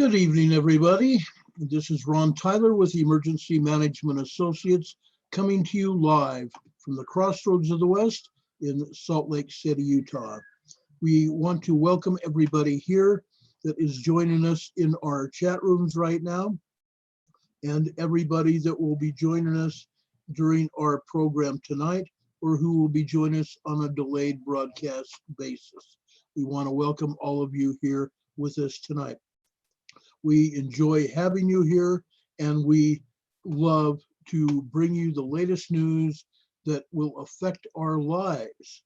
Good evening, everybody. This is Ron Tyler with Emergency Management Associates coming to you live from the Crossroads of the West in Salt Lake City, Utah. We want to welcome everybody here that is joining us in our chat rooms right now, and everybody that will be joining us during our program tonight, or who will be joining us on a delayed broadcast basis. We want to welcome all of you here with us tonight. We enjoy having you here, and we love to bring you the latest news that will affect our lives,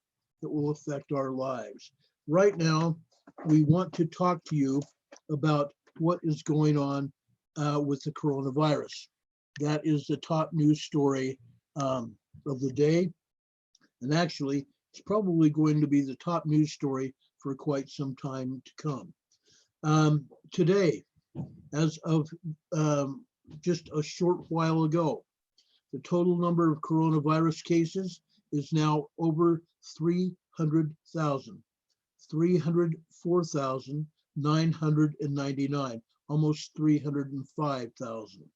Right now, we want to talk to you about what is going on with the coronavirus. That is the top news story of the day. And actually, it's probably going to be the top news story for quite some time to come. Today, as of just a short while ago, the total number of coronavirus cases is now over 300,000, 304,999, almost 305,000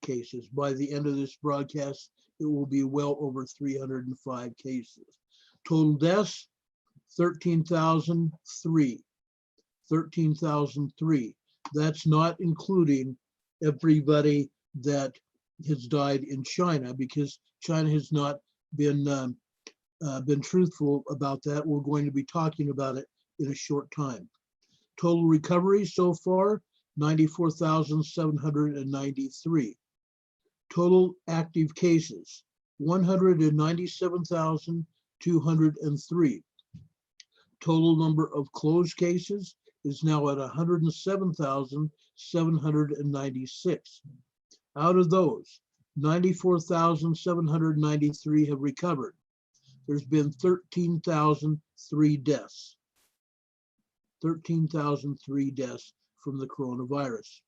cases. By the end of this broadcast, it will be well over 305 cases. Total deaths, 13,003. 13,003. That's not including everybody that has died in China, because China has not been truthful about that. We're going to be talking about it in a short time. Total recovery so far, 94,793. Total active cases, 197,203. Total number of closed cases is now at 107,796. Out of those, 94,793 have recovered. There's been 13,003 deaths. 13,003 deaths from the coronavirus.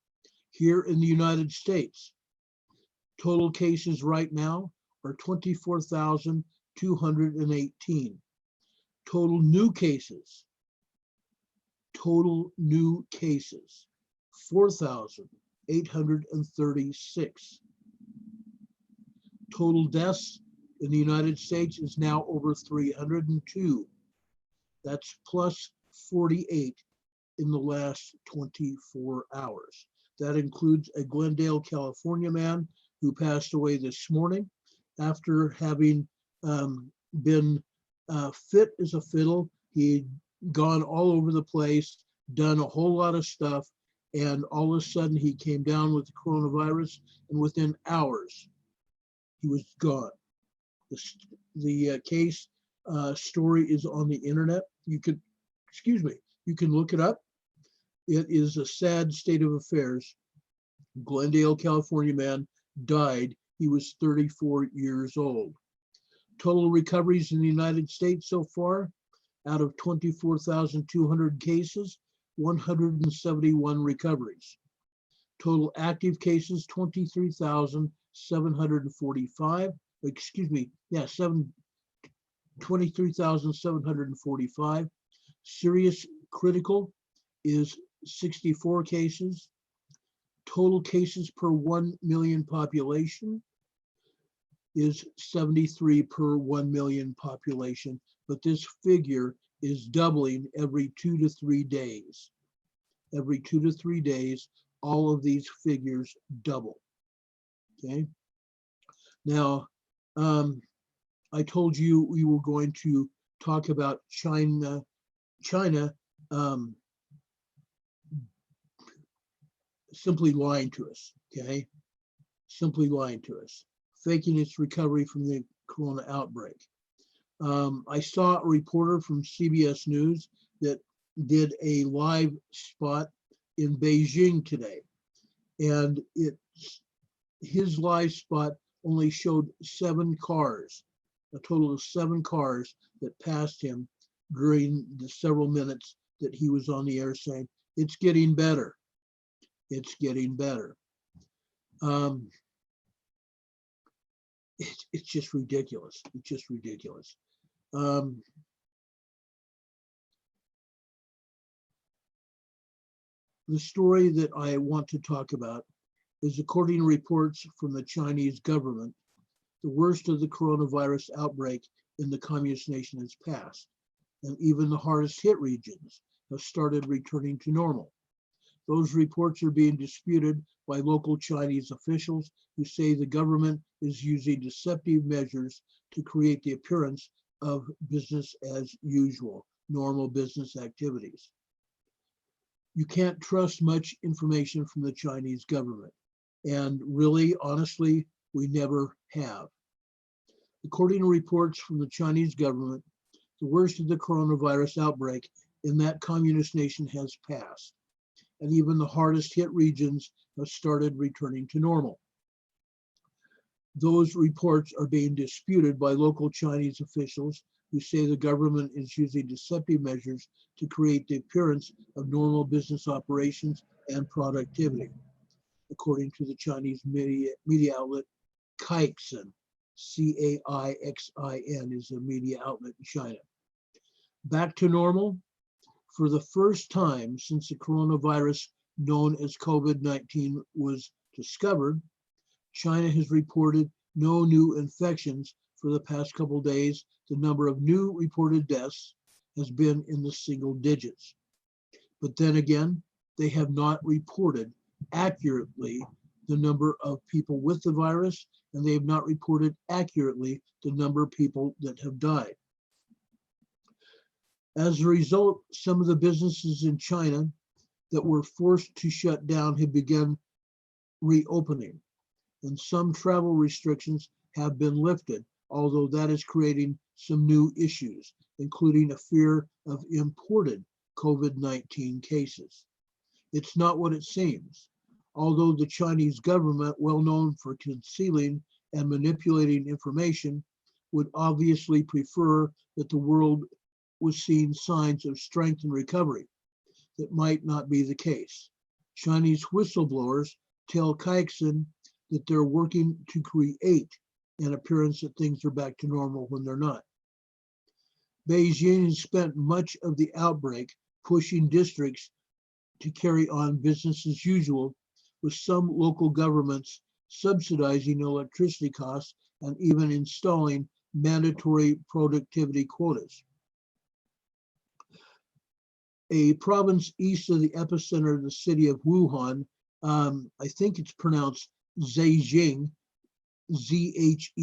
Here in the United States, total cases right now are 24,218. Total new cases, 4,836. Total deaths in the United States is now over 302. That's plus 48 in the last 24 hours. That includes a Glendale, California man who passed away this morning after having been fit as a fiddle. He'd gone all over the place, done a whole lot of stuff, and all of a sudden he came down with the coronavirus, and within hours he was gone. The case story is on the internet. You can look it up. It is a sad state of affairs. Glendale, California man died. He was 34 years old. Total recoveries in the United States so far, out of 24,200 cases, 171 recoveries. Total active cases, 23,745. 23,745. Serious critical is 64 cases. Total cases per 1 million population is 73 per 1 million population, but this figure is doubling every 2 to 3 days. Every 2 to 3 days, all of these figures double. Okay. Now, I told you we were going to talk about China simply lying to us. Okay, simply lying to us, faking its recovery from the corona outbreak. I saw a reporter from CBS News that did a live spot in Beijing today, and his live spot only showed 7 cars, a total of 7 cars that passed him during the several minutes that he was on the air saying, "It's getting better. It's getting better." It's just ridiculous. It's just ridiculous. The story that I want to talk about is, according to reports from the Chinese government, the worst of the coronavirus outbreak in the communist nation has passed, and even the hardest hit regions have started returning to normal. Those reports are being disputed by local Chinese officials who say the government is using deceptive measures to create the appearance of business as usual, normal business activities. You can't trust much information from the Chinese government, and really, honestly, we never have. According to reports from the Chinese government, the worst of the coronavirus outbreak in that communist nation has passed, and even the hardest hit regions have started returning to normal. Those reports are being disputed by local Chinese officials who say the government is using deceptive measures to create the appearance of normal business operations and productivity, according to the Chinese media outlet Caixin. Caixin is a media outlet in China. Back to normal? For the first time since the coronavirus known as COVID-19 was discovered, China has reported no new infections for the past couple of days. The number of new reported deaths has been in the single digits. But then again, they have not reported accurately the number of people with the virus, and they have not reported accurately the number of people that have died. As a result, some of the businesses in China that were forced to shut down have begun reopening, and some travel restrictions have been lifted, although that is creating some new issues, including a fear of imported COVID-19 cases. It's not what it seems. Although the Chinese government, well known for concealing and manipulating information, would obviously prefer that the world was seeing signs of strength and recovery. That might not be the case. Chinese whistleblowers tell Caixin that they're working to create an appearance that things are back to normal when they're not. Beijing has spent much of the outbreak pushing districts to carry on business as usual, with some local governments subsidizing electricity costs and even installing mandatory productivity quotas. A province east of the epicenter of the city of Wuhan, I think it's pronounced Zhejiang, Zhejiang,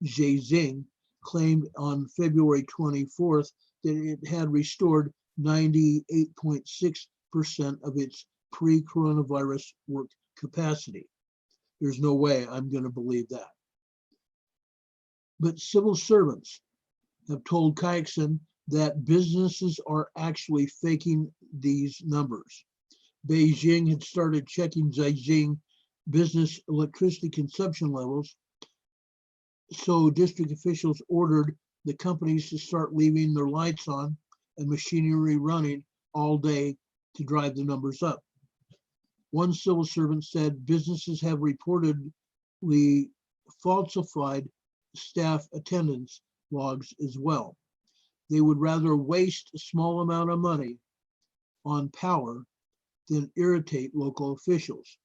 Zhejiang, claimed on February 24th that it had restored 98.6% of its pre-coronavirus work capacity. There's no way I'm going to believe that. But civil servants have told Caixin that businesses are actually faking these numbers. Beijing had started checking Zhejiang business electricity consumption levels, so district officials ordered the companies to start leaving their lights on and machinery running all day to drive the numbers up. One civil servant said businesses have reportedly falsified staff attendance logs as well. They would rather waste a small amount of money on power than irritate local officials.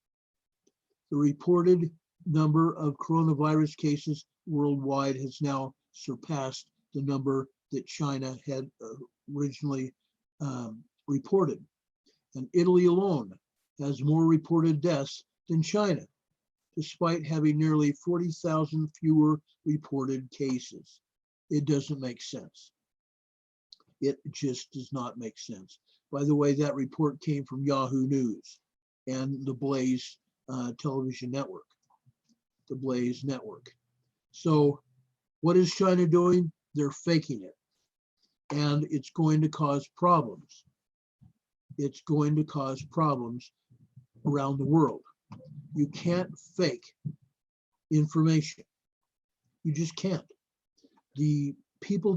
The reported number of coronavirus cases worldwide has now surpassed the number that China had originally reported. And Italy alone has more reported deaths than China, despite having nearly 40,000 fewer reported cases. It doesn't make sense. It just does not make sense. By the way, that report came from Yahoo News and the Blaze television network, the Blaze network. So what is China doing? They're faking it. And it's going to cause problems. It's going to cause problems around the world. You can't fake information. You just can't. The people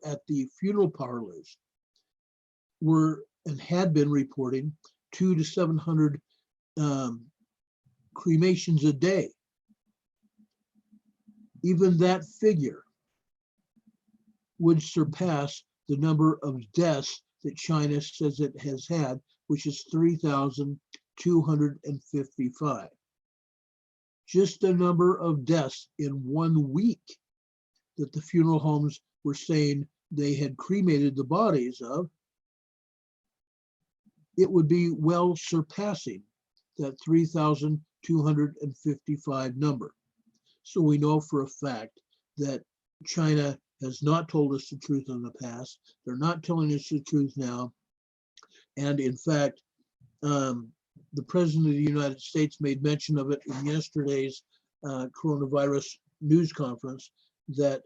at the funeral parlors were and had been reporting 200 to 700 cremations a day. Even that figure would surpass the number of deaths that China says it has had, which is 3,255. Just the number of deaths in 1 week that the funeral homes were saying they had cremated the bodies of, it would be well surpassing that 3,255 number. So we know for a fact that China has not told us the truth in the past. They're not telling us the truth now. And in fact, the President of the United States made mention of it in yesterday's coronavirus news conference, that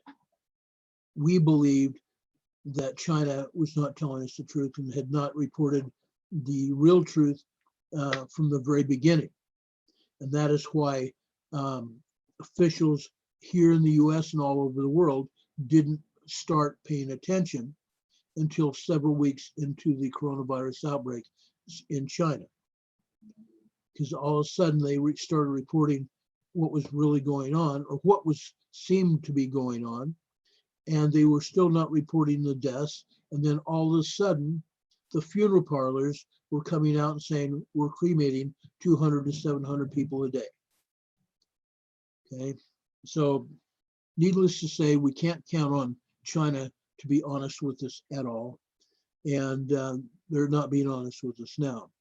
we believed that China was not telling us the truth and had not reported the real truth from the very beginning. And that is why officials here in the US and all over the world didn't start paying attention until several weeks into the coronavirus outbreak in China. Because all of a sudden they started reporting what was really going on, or what was seemed to be going on, and they were still not reporting the deaths. And then all of a sudden, the funeral parlors were coming out and saying, we're cremating 200 to 700 people a day. Okay, so needless to say, we can't count on China to be honest with us at all. And they're not being honest with us now.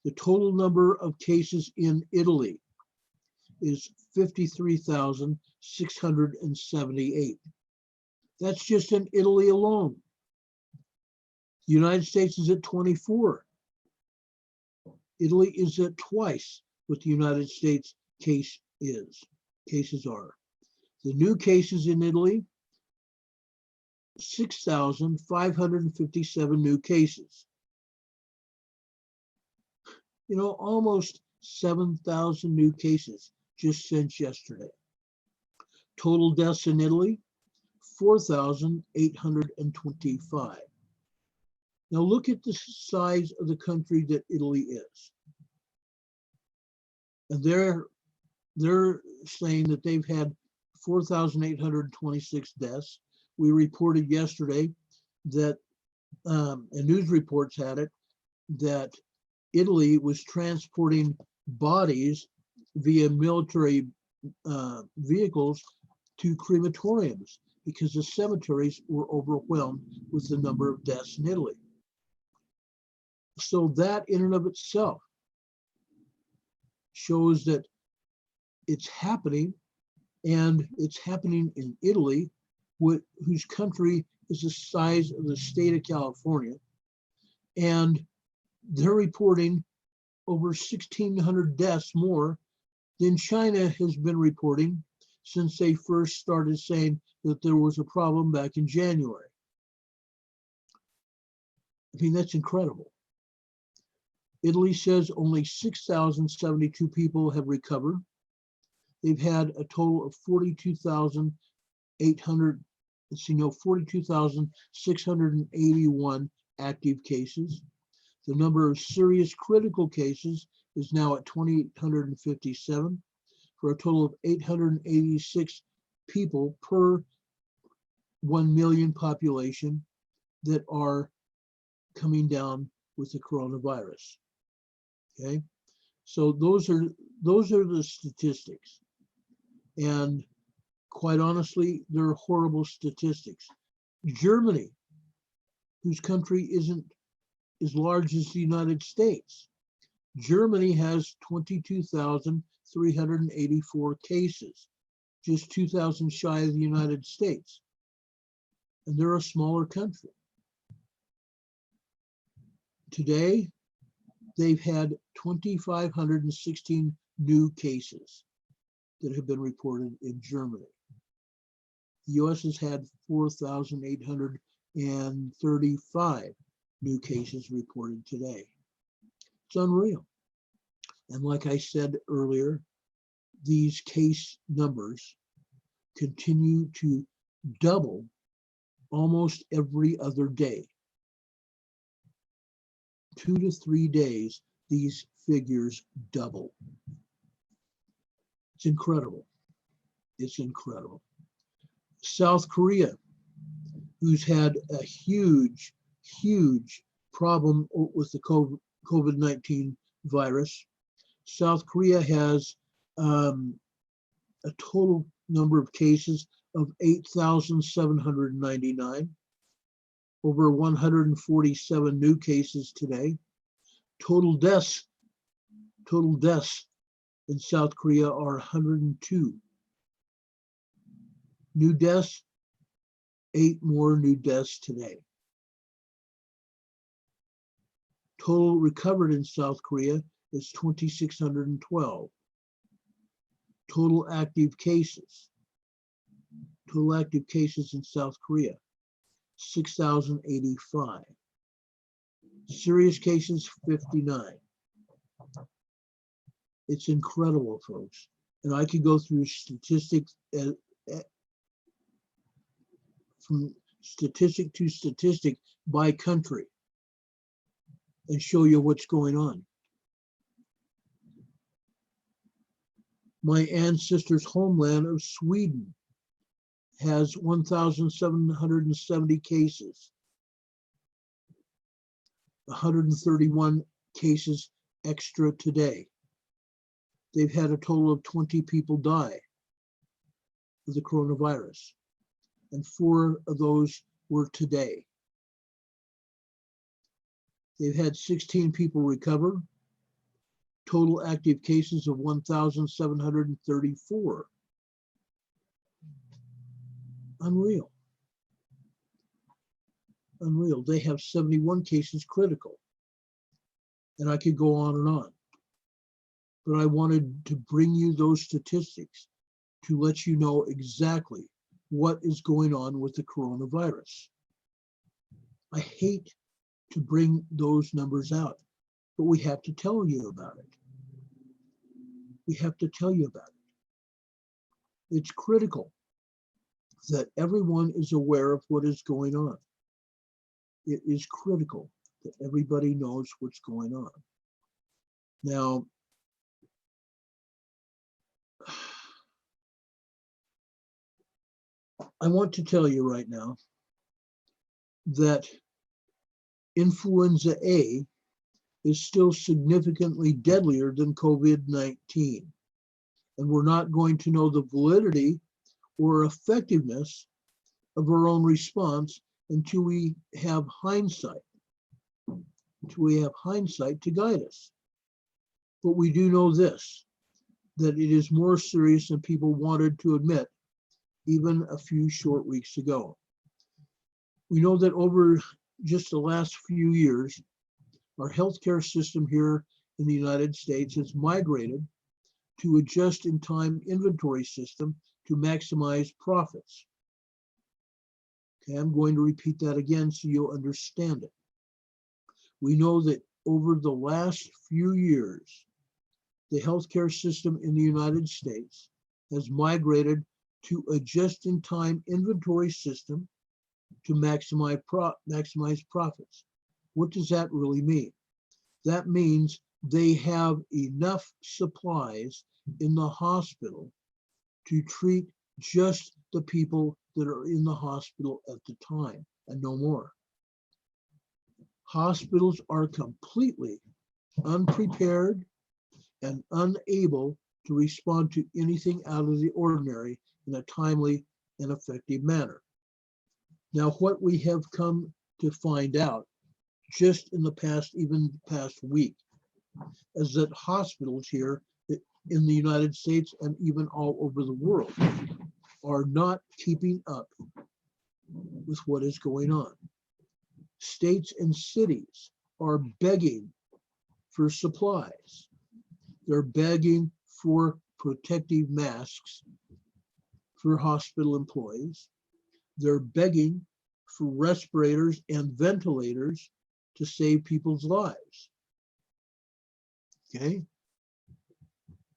The total number of cases in Italy is 53,678. That's just in Italy alone. The United States is at 24. Italy is at twice what the United States cases are. The new cases in Italy, 6,557 new cases. You know, almost 7,000 new cases just since yesterday. Total deaths in Italy, 4,825. Now look at the size of the country that Italy is. And they're saying that they've had 4,826 deaths. We reported yesterday that, and news reports had it, that Italy was transporting bodies via military vehicles to crematoriums because the cemeteries were overwhelmed with the number of deaths in Italy. So that in and of itself shows that it's happening, and it's happening in Italy, whose country is the size of the state of California. And they're reporting over 1,600 deaths more than China has been reporting since they first started saying that there was a problem back in January. I mean, that's incredible. Italy says only 6,072 people have recovered. They've had a total of 42,681 active cases. The number of serious critical cases is now at 2,857, for a total of 886 people per 1 million population that are coming down with the coronavirus. Okay, so those are the statistics, and quite honestly, they're horrible statistics. Germany, whose country isn't as large as the United States, Germany has 22,384 cases, just 2,000 shy of the United States, and they're a smaller country. Today, they've had 2,516 new cases that have been reported in Germany. The US has had 4,835 new cases reported today. It's unreal. And like I said earlier, these case numbers continue to double almost every other day. 2 to 3 days, these figures double. It's incredible. It's incredible. South Korea who's had a huge, huge problem with the COVID-19 virus. South Korea has a total number of cases of 8,799, over 147 new cases today. Total deaths in South Korea are 102. New deaths, 8 more new deaths today. Total recovered in South Korea is 2,612. Total active cases in South Korea, 6,085. Serious cases, 59. It's incredible, folks. And I could go through statistics from statistic to statistic by country and show you what's going on. My ancestors' homeland of Sweden has 1,770 cases, 131 cases extra today. They've had a total of 20 people die of the coronavirus, and 4 of those were today. They've had 16 people recover, total active cases of 1,734. Unreal. Unreal. They have 71 cases critical. And I could go on and on. But I wanted to bring you those statistics to let you know exactly what is going on with the coronavirus. I hate to bring those numbers out, but we have to tell you about it. We have to tell you about it. It's critical that everyone is aware of what is going on. It is critical that everybody knows what's going on. Now, I want to tell you right now that influenza A is still significantly deadlier than COVID-19. And we're not going to know the validity or effectiveness of our own response until we have hindsight, to guide us. But we do know this, that it is more serious than people wanted to admit even a few short weeks ago. We know that over just the last few years, our healthcare system here in the United States has migrated to a just-in-time inventory system to maximize profits. Okay, I'm going to repeat that again so you'll understand it. We know that over the last few years, the healthcare system in the United States has migrated to a just-in-time inventory system to maximize profits. What does that really mean? That means they have enough supplies in the hospital to treat just the people that are in the hospital at the time and no more. Hospitals are completely unprepared and unable to respond to anything out of the ordinary in a timely and effective manner. Now, what we have come to find out just in the past week, is that hospitals here in the United States and even all over the world are not keeping up with what is going on. States and cities are begging for supplies. They're begging for protective masks for hospital employees. They're begging for respirators and ventilators to save people's lives. Okay?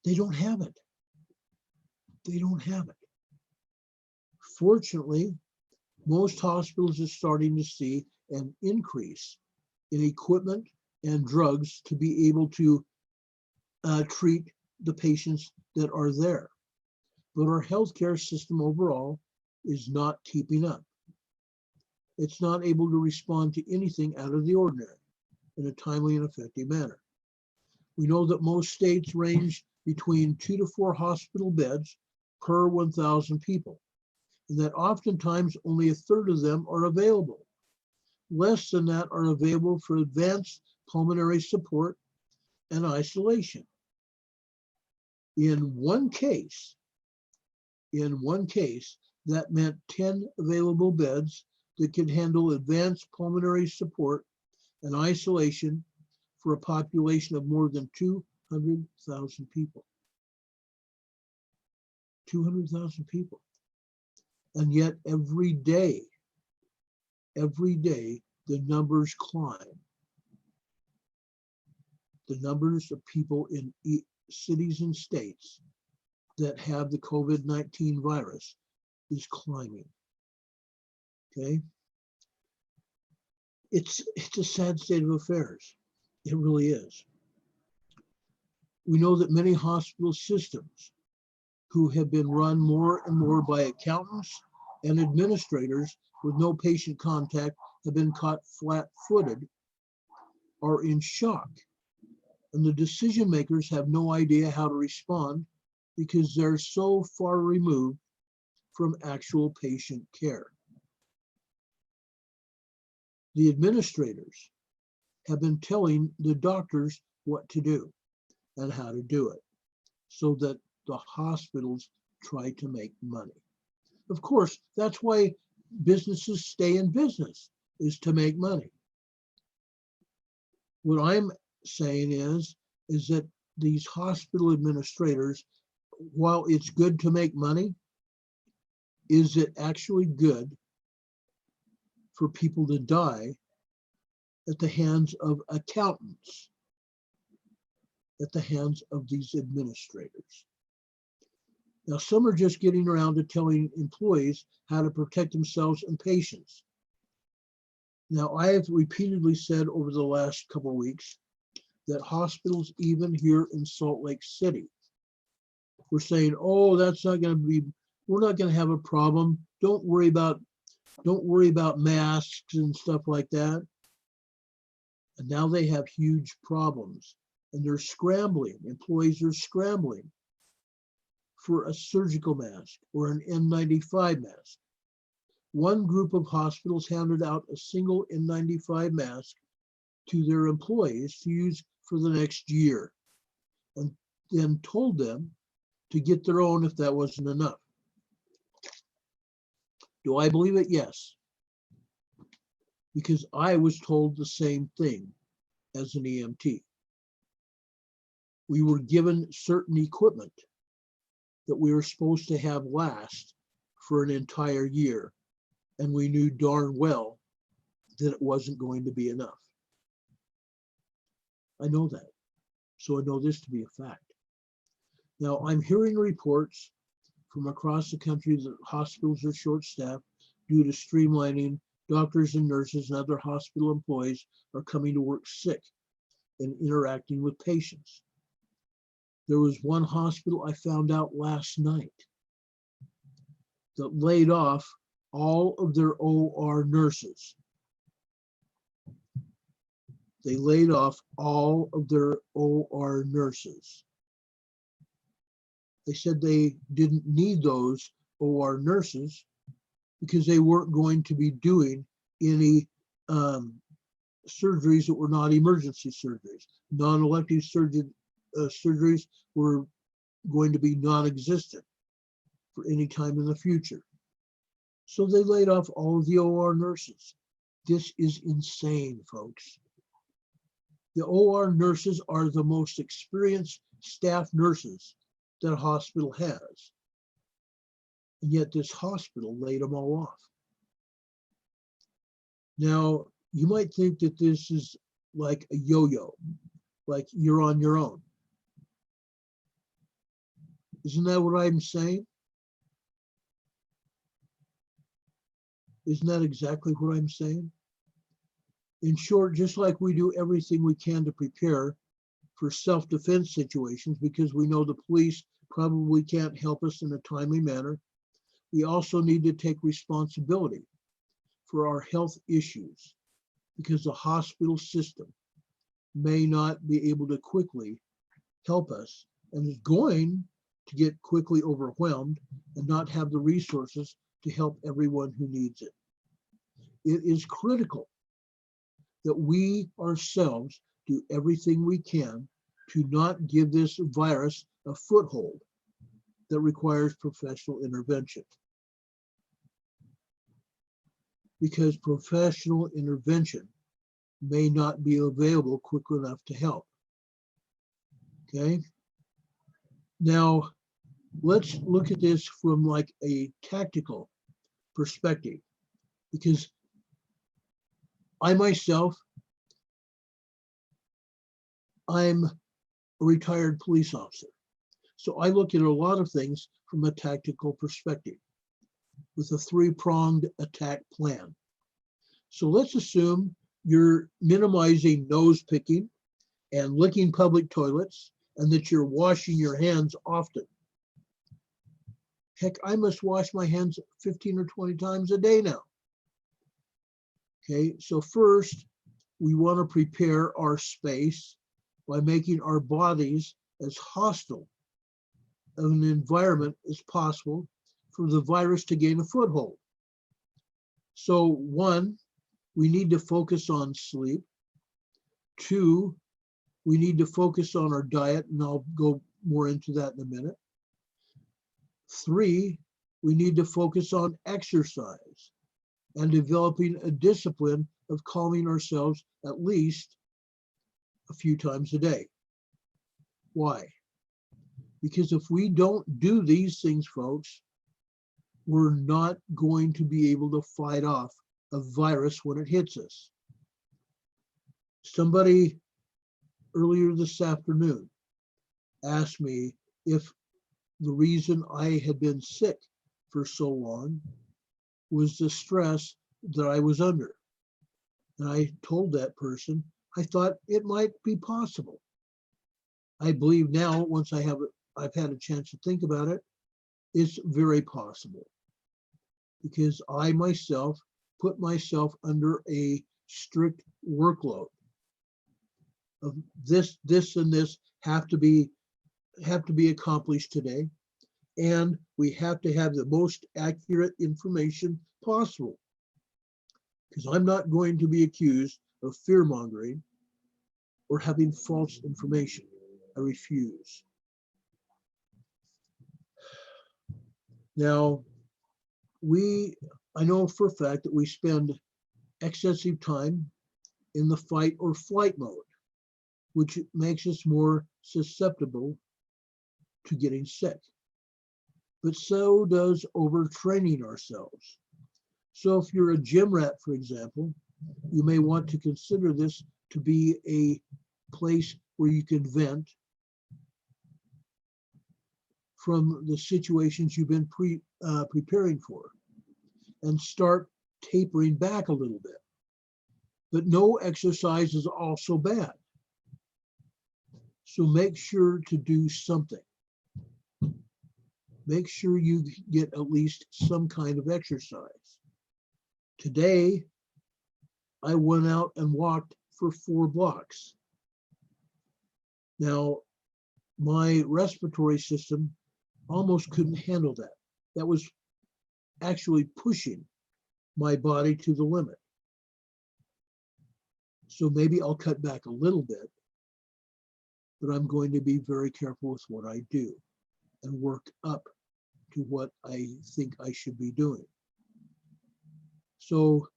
They don't have it. They don't have it. Fortunately, most hospitals are starting to see an increase in equipment and drugs to be able to treat the patients that are there. But our healthcare system overall is not keeping up. it's not able to respond to anything out of the ordinary in a timely and effective manner. We know that most states range between 2 to 4 hospital beds per 1,000 people, and that oftentimes only a third of them are available. Less than that are available for advanced pulmonary support and isolation. In one case, that meant 10 available beds that could handle advanced pulmonary support and isolation for a population of more than 200,000 people. 200,000 people. And yet every day, the numbers climb. The numbers of people in cities and states that have the COVID-19 virus is climbing. Okay? It's a sad state of affairs. It really is. We know that many hospital systems who have been run more and more by accountants and administrators with no patient contact have been caught flat-footed, are in shock. And the decision makers have no idea how to respond because they're so far removed from actual patient care. The administrators have been telling the doctors what to do and how to do it so that the hospitals try to make money. Of course, that's why businesses stay in business, is to make money. What I'm saying is that these hospital administrators, while it's good to make money, is it actually good for people to die at the hands of accountants, at the hands of these administrators? Now, some are just getting around to telling employees how to protect themselves and patients. Now, I have repeatedly said over the last couple of weeks that hospitals, even here in Salt Lake City, were saying, oh, that's not going to be, we're not going to have a problem. Don't worry about masks and stuff like that. And now they have huge problems and they're scrambling. Employees are scrambling for a surgical mask or an N95 mask. One group of hospitals handed out a single N95 mask to their employees to use for the next year, and then told them to get their own if that wasn't enough. Do I believe it? Yes. Because I was told the same thing as an EMT. We were given certain equipment that we were supposed to have last for an entire year, and we knew darn well that it wasn't going to be enough. I know that, so I know this to be a fact. Now, I'm hearing reports from across the country that hospitals are short-staffed due to streamlining. Doctors and nurses and other hospital employees are coming to work sick and interacting with patients. There was one hospital I found out last night that laid off all of their OR nurses. They laid off all of their OR nurses. They said they didn't need those OR nurses because they weren't going to be doing any surgeries that were not emergency surgeries. Non-elective surgeries were going to be non-existent for any time in the future. So they laid off all of the OR nurses. This is insane, folks. The OR nurses are the most experienced staff nurses that a hospital has. And yet this hospital laid them all off. Now, you might think that this is like a yo-yo, like you're on your own. Isn't that what I'm saying? Isn't that exactly what I'm saying? In short, just like we do everything we can to prepare for self-defense situations because we know the police probably can't help us in a timely manner, we also need to take responsibility for our health issues because the hospital system may not be able to quickly help us and is going to get quickly overwhelmed and not have the resources to help everyone who needs it. It is critical that we ourselves do everything we can to not give this virus a foothold that requires professional intervention. Because professional intervention may not be available quick enough to help. Okay? Now, let's look at this from like a tactical perspective, because I myself, I'm a retired police officer. So I look at a lot of things from a tactical perspective with a three-pronged attack plan. So let's assume you're minimizing nose picking and licking public toilets and that you're washing your hands often. Heck, I must wash my hands 15 or 20 times a day now. Okay, so first, we want to prepare our space by making our bodies as hostile of an environment as possible for the virus to gain a foothold. So one, we need to focus on sleep. Two, we need to focus on our diet, and I'll go more into that in a minute. Three, we need to focus on exercise and developing a discipline of calming ourselves at least a few times a day. Why? Because if we don't do these things, folks, we're not going to be able to fight off a virus when it hits us. Somebody earlier this afternoon asked me if the reason I had been sick for so long was the stress that I was under. And I told that person, I thought it might be possible. I believe now, once I've had a chance to think about it, it's very possible. Because I myself put myself under a strict workload of this, and this have to be accomplished today. And we have to have the most accurate information possible. Because I'm not going to be accused of fear-mongering or having false information. I refuse. Now, I know for a fact that we spend excessive time in the fight or flight mode, which makes us more susceptible to getting sick. But so does overtraining ourselves. So if you're a gym rat, for example, you may want to consider this to be a place where you can vent from the situations you've been preparing for and start tapering back a little bit. But no exercise is also bad. So make sure to do something. Make sure you get at least some kind of exercise. Today, I went out and walked for 4 blocks. Now, my respiratory system almost couldn't handle that. That was actually pushing my body to the limit. So maybe I'll cut back a little bit, but I'm going to be very careful with what I do and work up to what I think I should be doing. So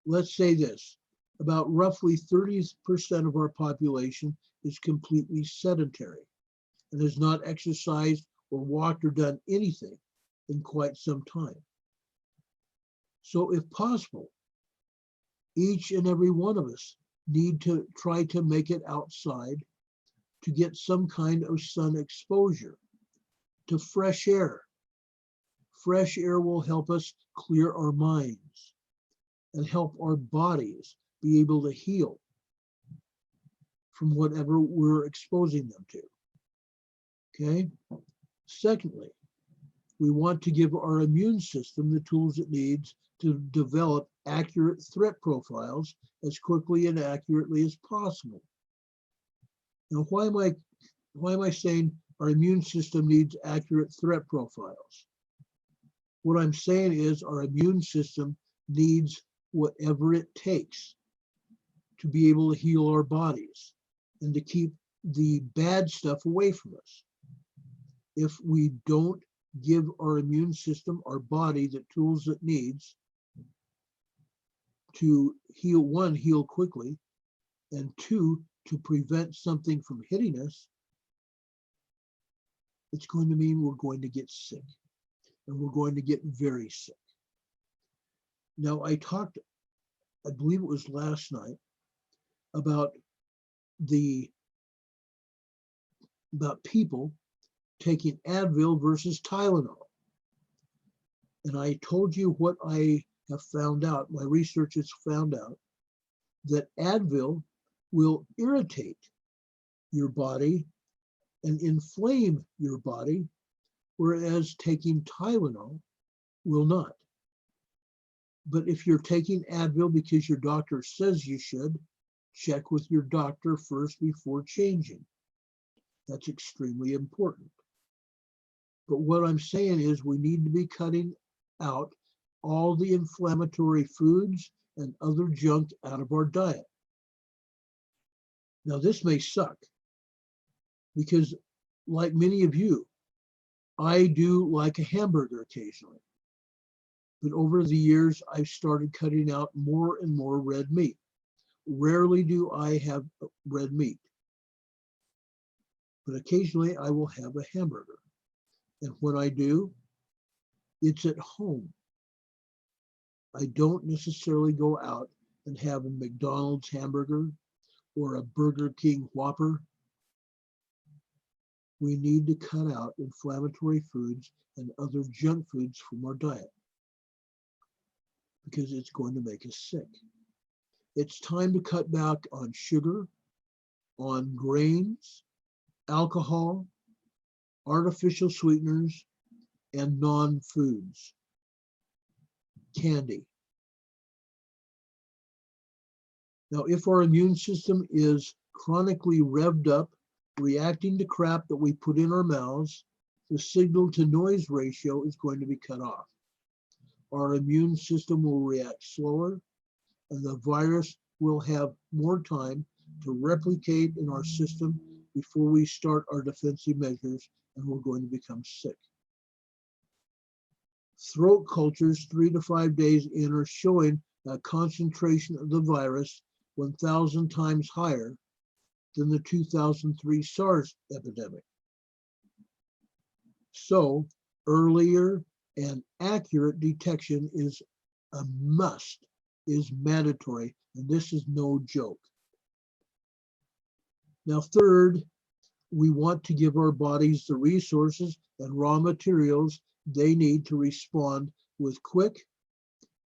let's say this, about roughly 30% of our population is completely sedentary and has not exercised or walked or done anything in quite some time. So if possible, each and every one of us need to try to make it outside to get some kind of sun exposure to fresh air. Fresh air will help us clear our minds and help our bodies be able to heal from whatever we're exposing them to. Okay? Secondly, we want to give our immune system the tools it needs to develop accurate threat profiles as quickly and accurately as possible. Now, why am I saying our immune system needs accurate threat profiles? What I'm saying is our immune system needs whatever it takes to be able to heal our bodies and to keep the bad stuff away from us. If we don't give our immune system, our body, the tools it needs to heal, one, heal quickly, and two, to prevent something from hitting us, it's going to mean we're going to get sick, and we're going to get very sick. Now, I talked, I believe it was last night, about people taking Advil versus Tylenol. And I told you what I have found out, my research has found out, that Advil will irritate your body and inflame your body, whereas taking Tylenol will not. But if you're taking Advil because your doctor says you should, check with your doctor first before changing. That's extremely important. But what I'm saying is we need to be cutting out all the inflammatory foods and other junk out of our diet. Now, this may suck because, like many of you, I do like a hamburger occasionally. But over the years, I've started cutting out more and more red meat. Rarely do I have red meat, but occasionally I will have a hamburger. And when I do, it's at home. I don't necessarily go out and have a McDonald's hamburger or a Burger King Whopper. We need to cut out inflammatory foods and other junk foods from our diet because it's going to make us sick. It's time to cut back on sugar, on grains, alcohol, artificial sweeteners, and non-foods, candy. Now, if our immune system is chronically revved up, reacting to crap that we put in our mouths, the signal to noise ratio is going to be cut off. Our immune system will react slower, and the virus will have more time to replicate in our system before we start our defensive measures, and we're going to become sick. Throat cultures 3 to 5 days in are showing a concentration of the virus 1,000 times higher than the 2003 SARS epidemic. So earlier and accurate detection is a must, is mandatory, and this is no joke. Now, third, we want to give our bodies the resources and raw materials they need to respond with quick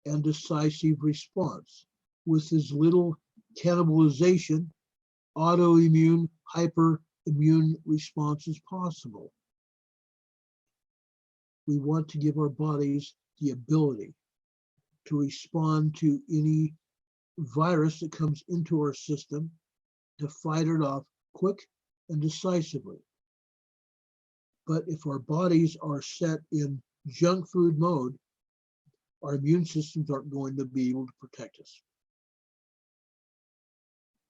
and decisive response with as little cannibalization, autoimmune, hyperimmune response as possible. We want to give our bodies the ability to respond to any virus that comes into our system, to fight it off quick and decisively. But if our bodies are set in junk food mode, our immune systems aren't going to be able to protect us.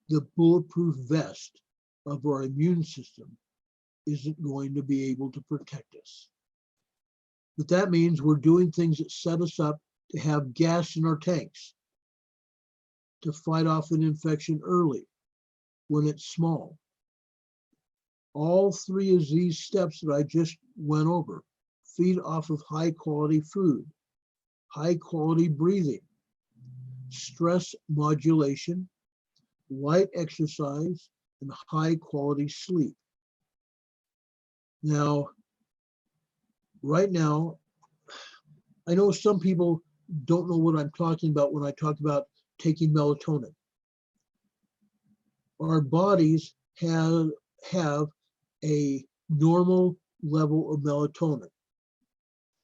The bulletproof vest of our immune system isn't going to be able to protect us. But that means we're doing things that set us up to have gas in our tanks, to fight off an infection early when it's small. All three of these steps that I just went over feed off of high quality food, high quality breathing, stress modulation, light exercise, and high quality sleep. Now, right now, I know some people don't know what I'm talking about when I talk about taking melatonin. Our bodies have a normal level of melatonin.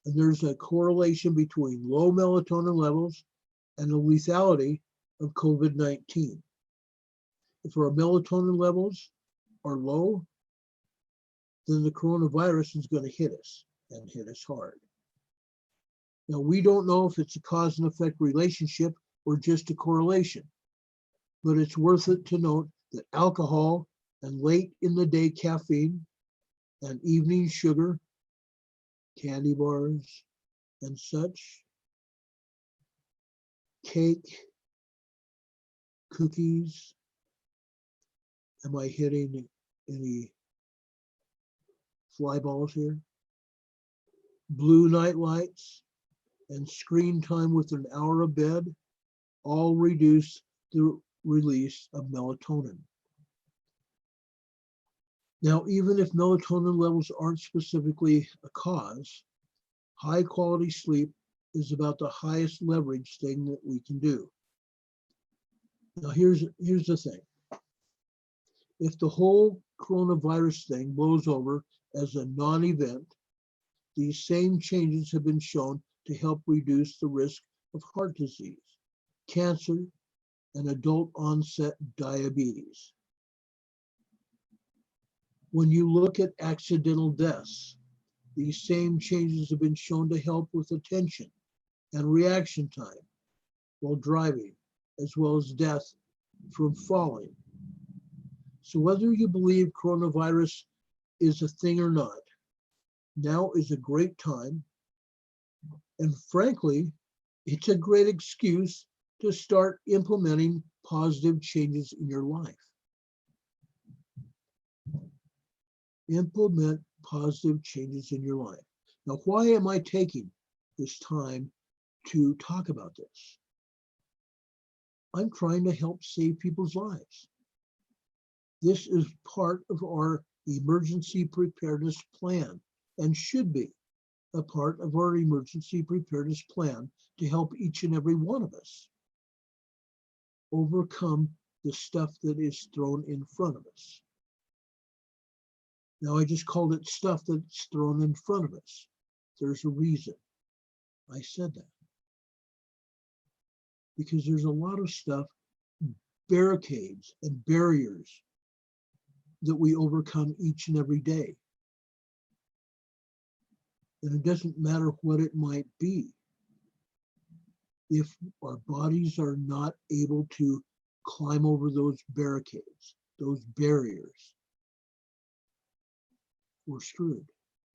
And there's a correlation between low melatonin levels and the lethality of COVID-19. If our melatonin levels are low, then the coronavirus is going to hit us and hit us hard. Now, we don't know if it's a cause and effect relationship or just a correlation, but it's worth it to note that alcohol and late in the day caffeine and evening sugar, candy bars and such, cake, cookies. Am I hitting any fly balls here? Blue night lights and screen time with an hour of bed all reduce the release of melatonin. Now, even if melatonin levels aren't specifically a cause, high quality sleep is about the highest leverage thing that we can do. Now, here's the thing. If the whole coronavirus thing blows over as a non-event, these same changes have been shown to help reduce the risk of heart disease, cancer, and adult onset diabetes. When you look at accidental deaths, these same changes have been shown to help with attention and reaction time while driving, as well as death from falling. So whether you believe coronavirus is a thing or not, now is a great time. And frankly, it's a great excuse to start implementing positive changes in your life. Implement positive changes in your life. Now, why am I taking this time to talk about this? I'm trying to help save people's lives. This is part of our emergency preparedness plan and should be a part of our emergency preparedness plan to help each and every one of us overcome the stuff that is thrown in front of us. Now, I just called it stuff that's thrown in front of us. There's a reason I said that. Because there's a lot of stuff, barricades and barriers that we overcome each and every day. And it doesn't matter what it might be. If our bodies are not able to climb over those barricades, those barriers, we're screwed.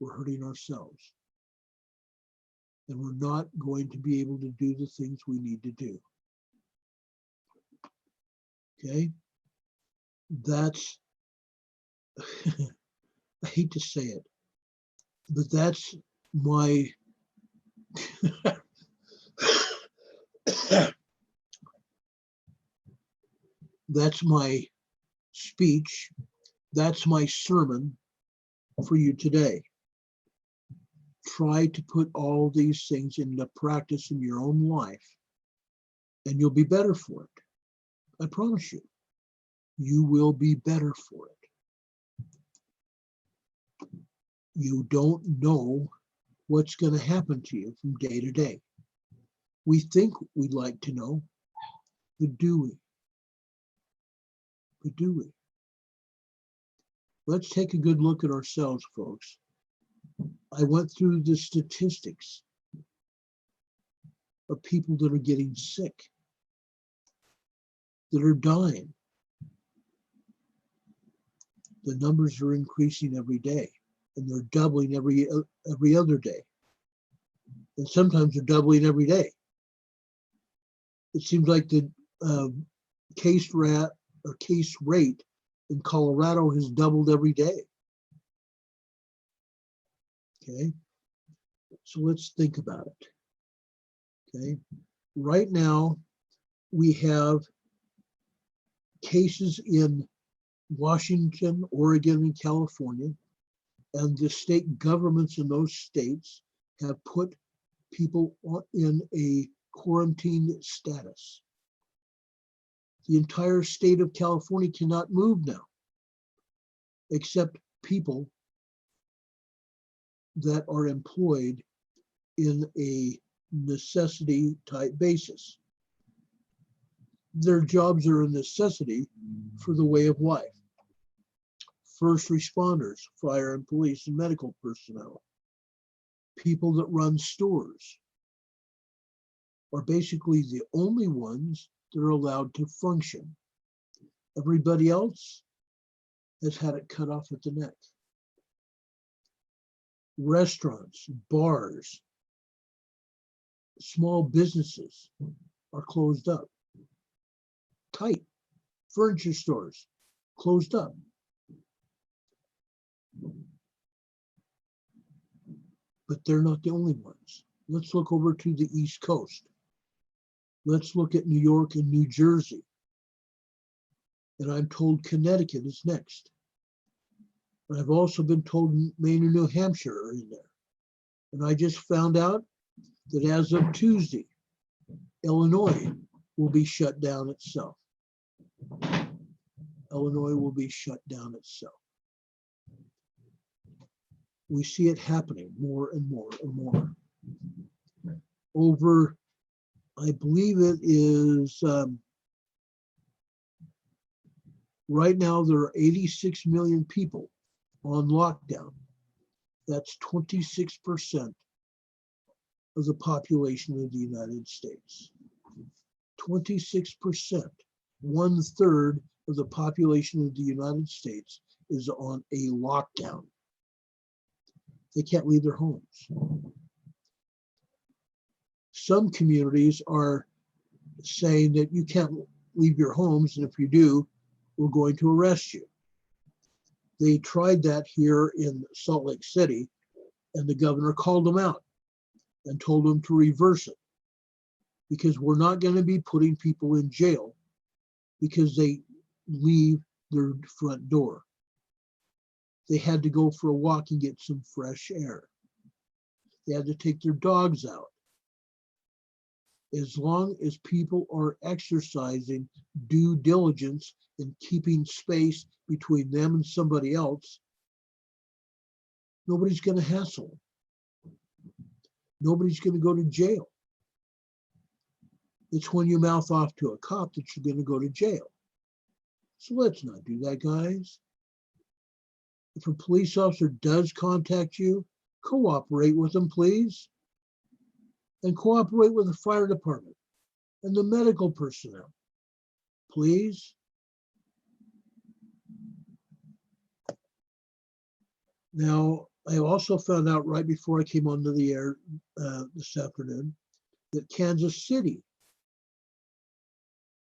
We're hurting ourselves. And we're not going to be able to do the things we need to do. Okay? That's, I hate to say it, but that's my, that's my speech, that's my sermon for you today. Try to put all these things into practice in your own life, and you'll be better for it. I promise you, you will be better for it. You don't know what's going to happen to you from day to day. We think we'd like to know, but do we? But do we? Let's take a good look at ourselves, folks. I went through the statistics of people that are getting sick, that are dying. The numbers are increasing every day, and they're doubling every other day. And sometimes they're doubling every day. It seems like the case rate in Colorado has doubled every day. Okay, so let's think about it. Okay, right now we have cases in Washington, Oregon, and California, and the state governments in those states have put people in a quarantine status. The entire state of California cannot move now, except people that are employed in a necessity type basis. their jobs are a necessity for the way of life. First responders, fire and police and medical personnel, people that run stores are basically the only ones that are allowed to function. Everybody else has had it cut off at the neck. Restaurants, bars, small businesses are closed up. Tight. Furniture stores closed up. But they're not the only ones. Let's look over to the East Coast. Let's look at New York and New Jersey. And I'm told Connecticut is next. And I've also been told Maine and New Hampshire are in there. And I just found out that as of Tuesday, Illinois will be shut down itself. Illinois will be shut down itself. We see it happening more and more and more. Over, I believe it is, right now there are 86 million people on lockdown. That's 26% of the population of the United States. 26%, 1/3 of the population of the United States is on a lockdown. They can't leave their homes. Some communities are saying that you can't leave your homes, and if you do, we're going to arrest you. They tried that here in Salt Lake City, and the governor called them out and told them to reverse it, because we're not going to be putting people in jail because they leave their front door. They had to go for a walk and get some fresh air. They had to take their dogs out. As long as people are exercising due diligence and keeping space between them and somebody else, nobody's going to hassle them. Nobody's going to go to jail. It's when you mouth off to a cop that you're going to go to jail. So let's not do that, guys. If a police officer does contact you, cooperate with them, please. And cooperate with the fire department and the medical personnel, please. Now, I also found out right before I came onto the air this afternoon that Kansas City,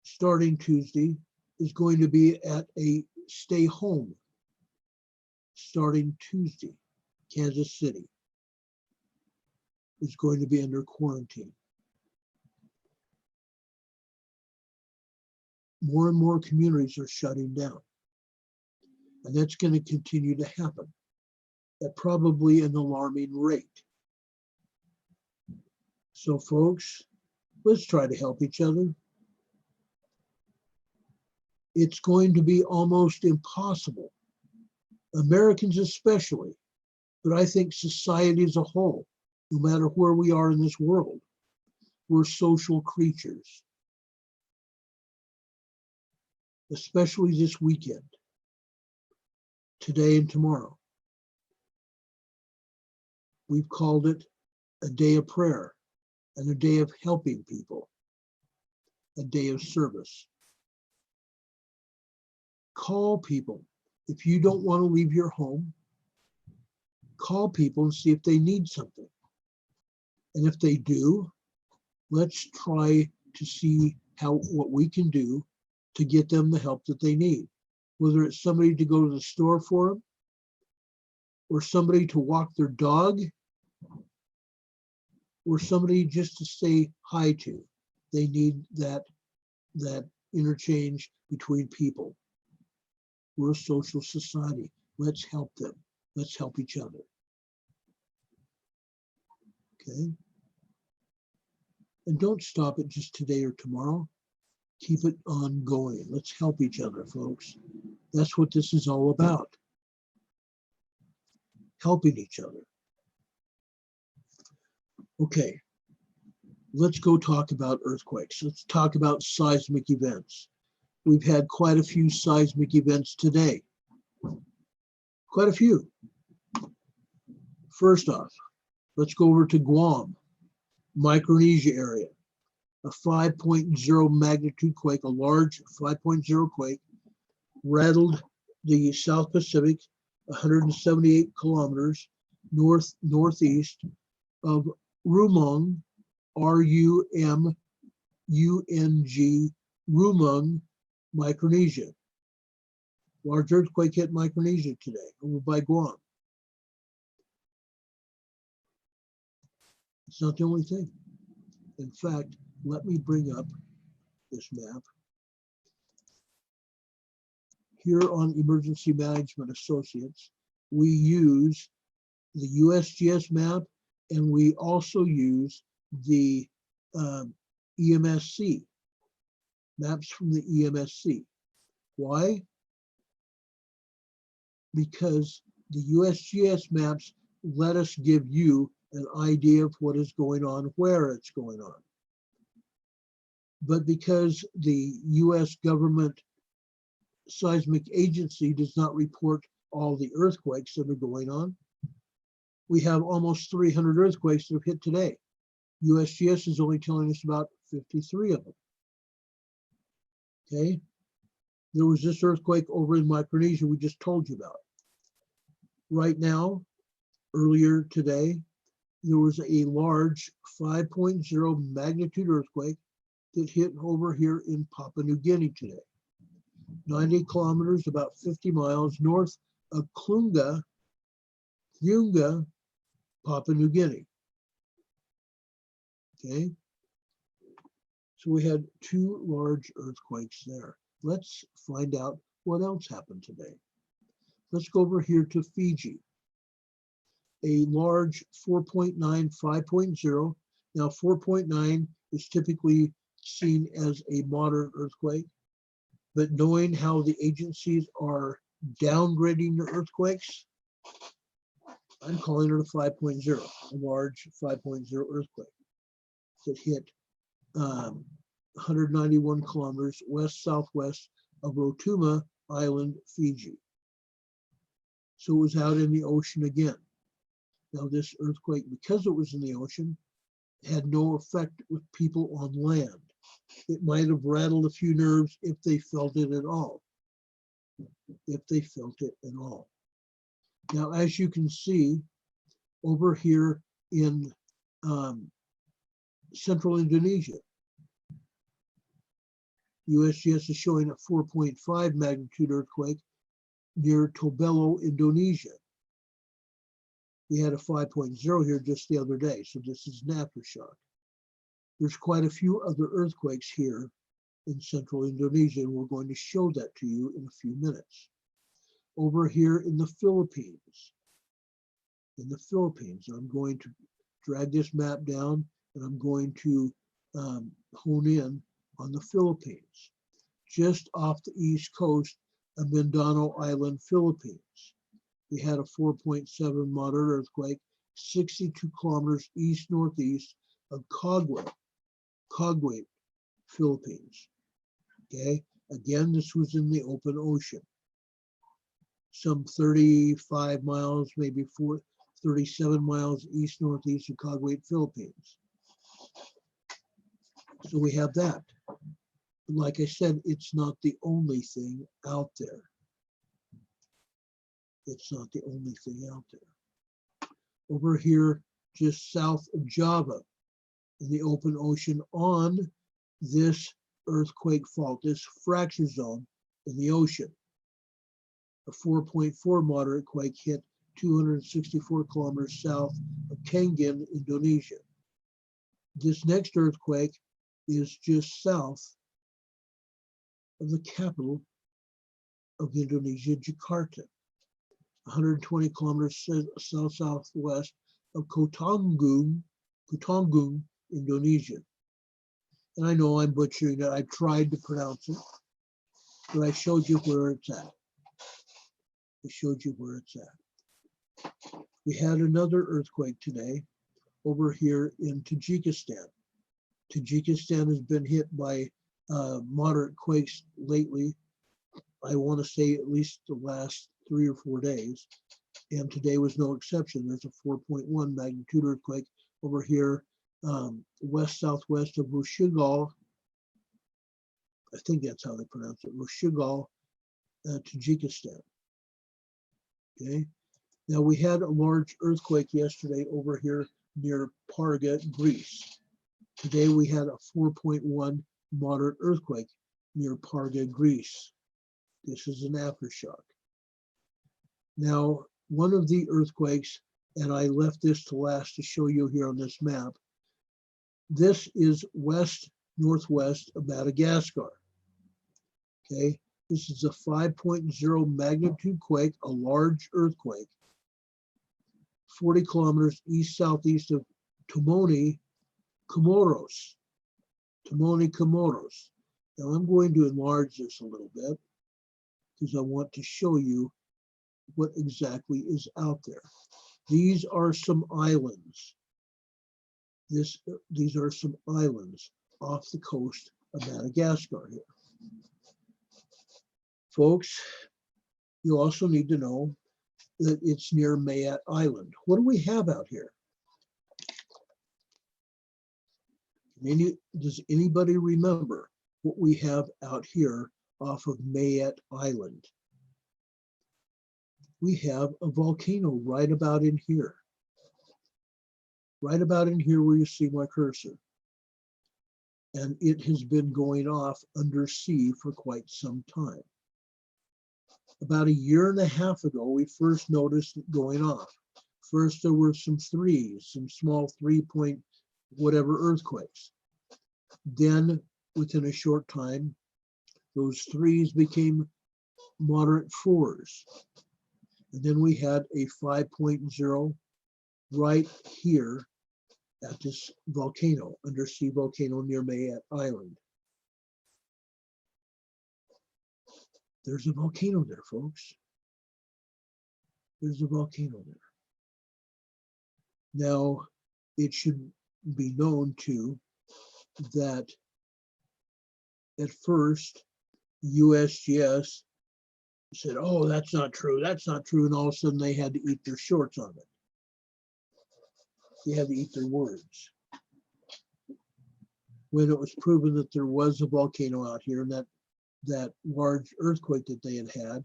starting Tuesday, is going to be at a stay home. Starting Tuesday, Kansas City is going to be under quarantine. More and more communities are shutting down. And that's going to continue to happen at probably an alarming rate. So folks, let's try to help each other. It's going to be almost impossible, Americans especially, but I think society as a whole, no matter where we are in this world, we're social creatures. Especially this weekend, today and tomorrow. We've called it a day of prayer and a day of helping people, a day of service. Call people. If you don't want to leave your home, call people and see if they need something. And if they do, let's try to see what we can do to get them the help that they need. Whether it's somebody to go to the store for them, or somebody to walk their dog, or somebody just to say hi to. They need that interchange between people. We're a social society. Let's help them. Let's help each other. Okay? And don't stop it just today or tomorrow. Keep it ongoing. Let's help each other, folks. That's what this is all about. Helping each other. Okay. let's go talk about earthquakes. Let's talk about seismic events. We've had quite a few seismic events today. Quite a few. First off, let's go over to Guam, Micronesia area. A 5.0 magnitude quake, a large 5.0 quake, rattled the South Pacific 178 kilometers northeast of Rumung, Rumung, Rumung, Micronesia. Large earthquake hit Micronesia today over by Guam. It's not the only thing. In fact, let me bring up this map. Here on Emergency Management Associates, we use the USGS map, and we also use the EMSC, maps from the EMSC. Why? Because the USGS maps let us give you an idea of what is going on, where it's going on. But because the US government seismic agency does not report all the earthquakes that are going on, we have almost 300 earthquakes that have hit today. USGS is only telling us about 53 of them. Okay, there was this earthquake over in Micronesia we just told you about. Right now, earlier today, there was a large 5.0 magnitude earthquake that hit over here in Papua New Guinea today. 90 kilometers, about 50 miles north of Klunga, Papua New Guinea. Okay, so we had two large earthquakes there. Let's find out what else happened today. Let's go over here to Fiji. A large 4.9, 5.0. Now 4.9 is typically seen as a moderate earthquake, but knowing how the agencies are downgrading the earthquakes, I'm calling it a 5.0, a large 5.0 earthquake that hit 191 kilometers west-southwest of Rotuma Island, Fiji. So it was out in the ocean again. Now this earthquake, because it was in the ocean, had no effect with people on land. It might have rattled a few nerves if they felt it at all. If they felt it at all. Now, as you can see, over here in central Indonesia, USGS is showing a 4.5 magnitude earthquake near Tobelo, Indonesia. We had a 5.0 here just the other day, so this is an aftershock. There's quite a few other earthquakes here in central Indonesia, and we're going to show that to you in a few minutes. Over here in the Philippines, I'm going to drag this map down, and I'm going to hone in on the Philippines, just off the east coast of Mindanao Island, Philippines. We had a 4.7 moderate earthquake, 62 kilometers east-northeast of Caguet, Philippines. Okay, again, this was in the open ocean. Some 35 miles, maybe 37 miles east-northeast of Caguet, Philippines. So we have that. But like I said, it's not the only thing out there. It's not the only thing out there. Over here, just south of Java, in the open ocean on this earthquake fault, this fracture zone in the ocean, a 4.4 moderate quake hit 264 kilometers south of Kangen, Indonesia. This next earthquake is just south of the capital of Indonesia, Jakarta, 120 kilometers south-southwest of Kotanggung, Indonesia. And I know I'm butchering it. I tried to pronounce it, but I showed you where it's at. We had another earthquake today over here in Tajikistan. Tajikistan has been hit by moderate quakes lately. I want to say at least the last 3 or 4 days. And today was no exception. There's a 4.1 magnitude earthquake over here, west-southwest of Rushigal. I think that's how they pronounce it, Rushigal, Tajikistan. Okay. Now we had a large earthquake yesterday over here near Parga, Greece. Today we had a 4.1 moderate earthquake near Parga, Greece. This is an aftershock. Now, one of the earthquakes, and I left this to last to show you here on this map, this is west-northwest of Madagascar. Okay, this is a 5.0 magnitude quake, a large earthquake, 40 kilometers east-southeast of Tomoni, Comoros. Tomoni, Comoros. Now I'm going to enlarge this a little bit because I want to show you what exactly is out there. These are some islands. These are some islands off the coast of Madagascar here. Folks, you also need to know that it's near Mayat Island. What do we have out here? Does anybody remember what we have out here off of Mayat Island? We have a volcano right about in here. Right about in here where you see my cursor. And it has been going off undersea for quite some time. About 1.5 years ago, we first noticed it going off. First, there were some threes, some small 3-point whatever earthquakes. Then, within a short time, those threes became moderate fours. And then we had a 5.0 right here at this volcano, undersea volcano near Mayat Island. There's a volcano there, folks. There's a volcano there. Now, it should be known too that at first USGS said, oh, that's not true, that's not true. And all of a sudden they had to eat their shorts on it. They had to eat their words. When it was proven that there was a volcano out here and that large earthquake that they had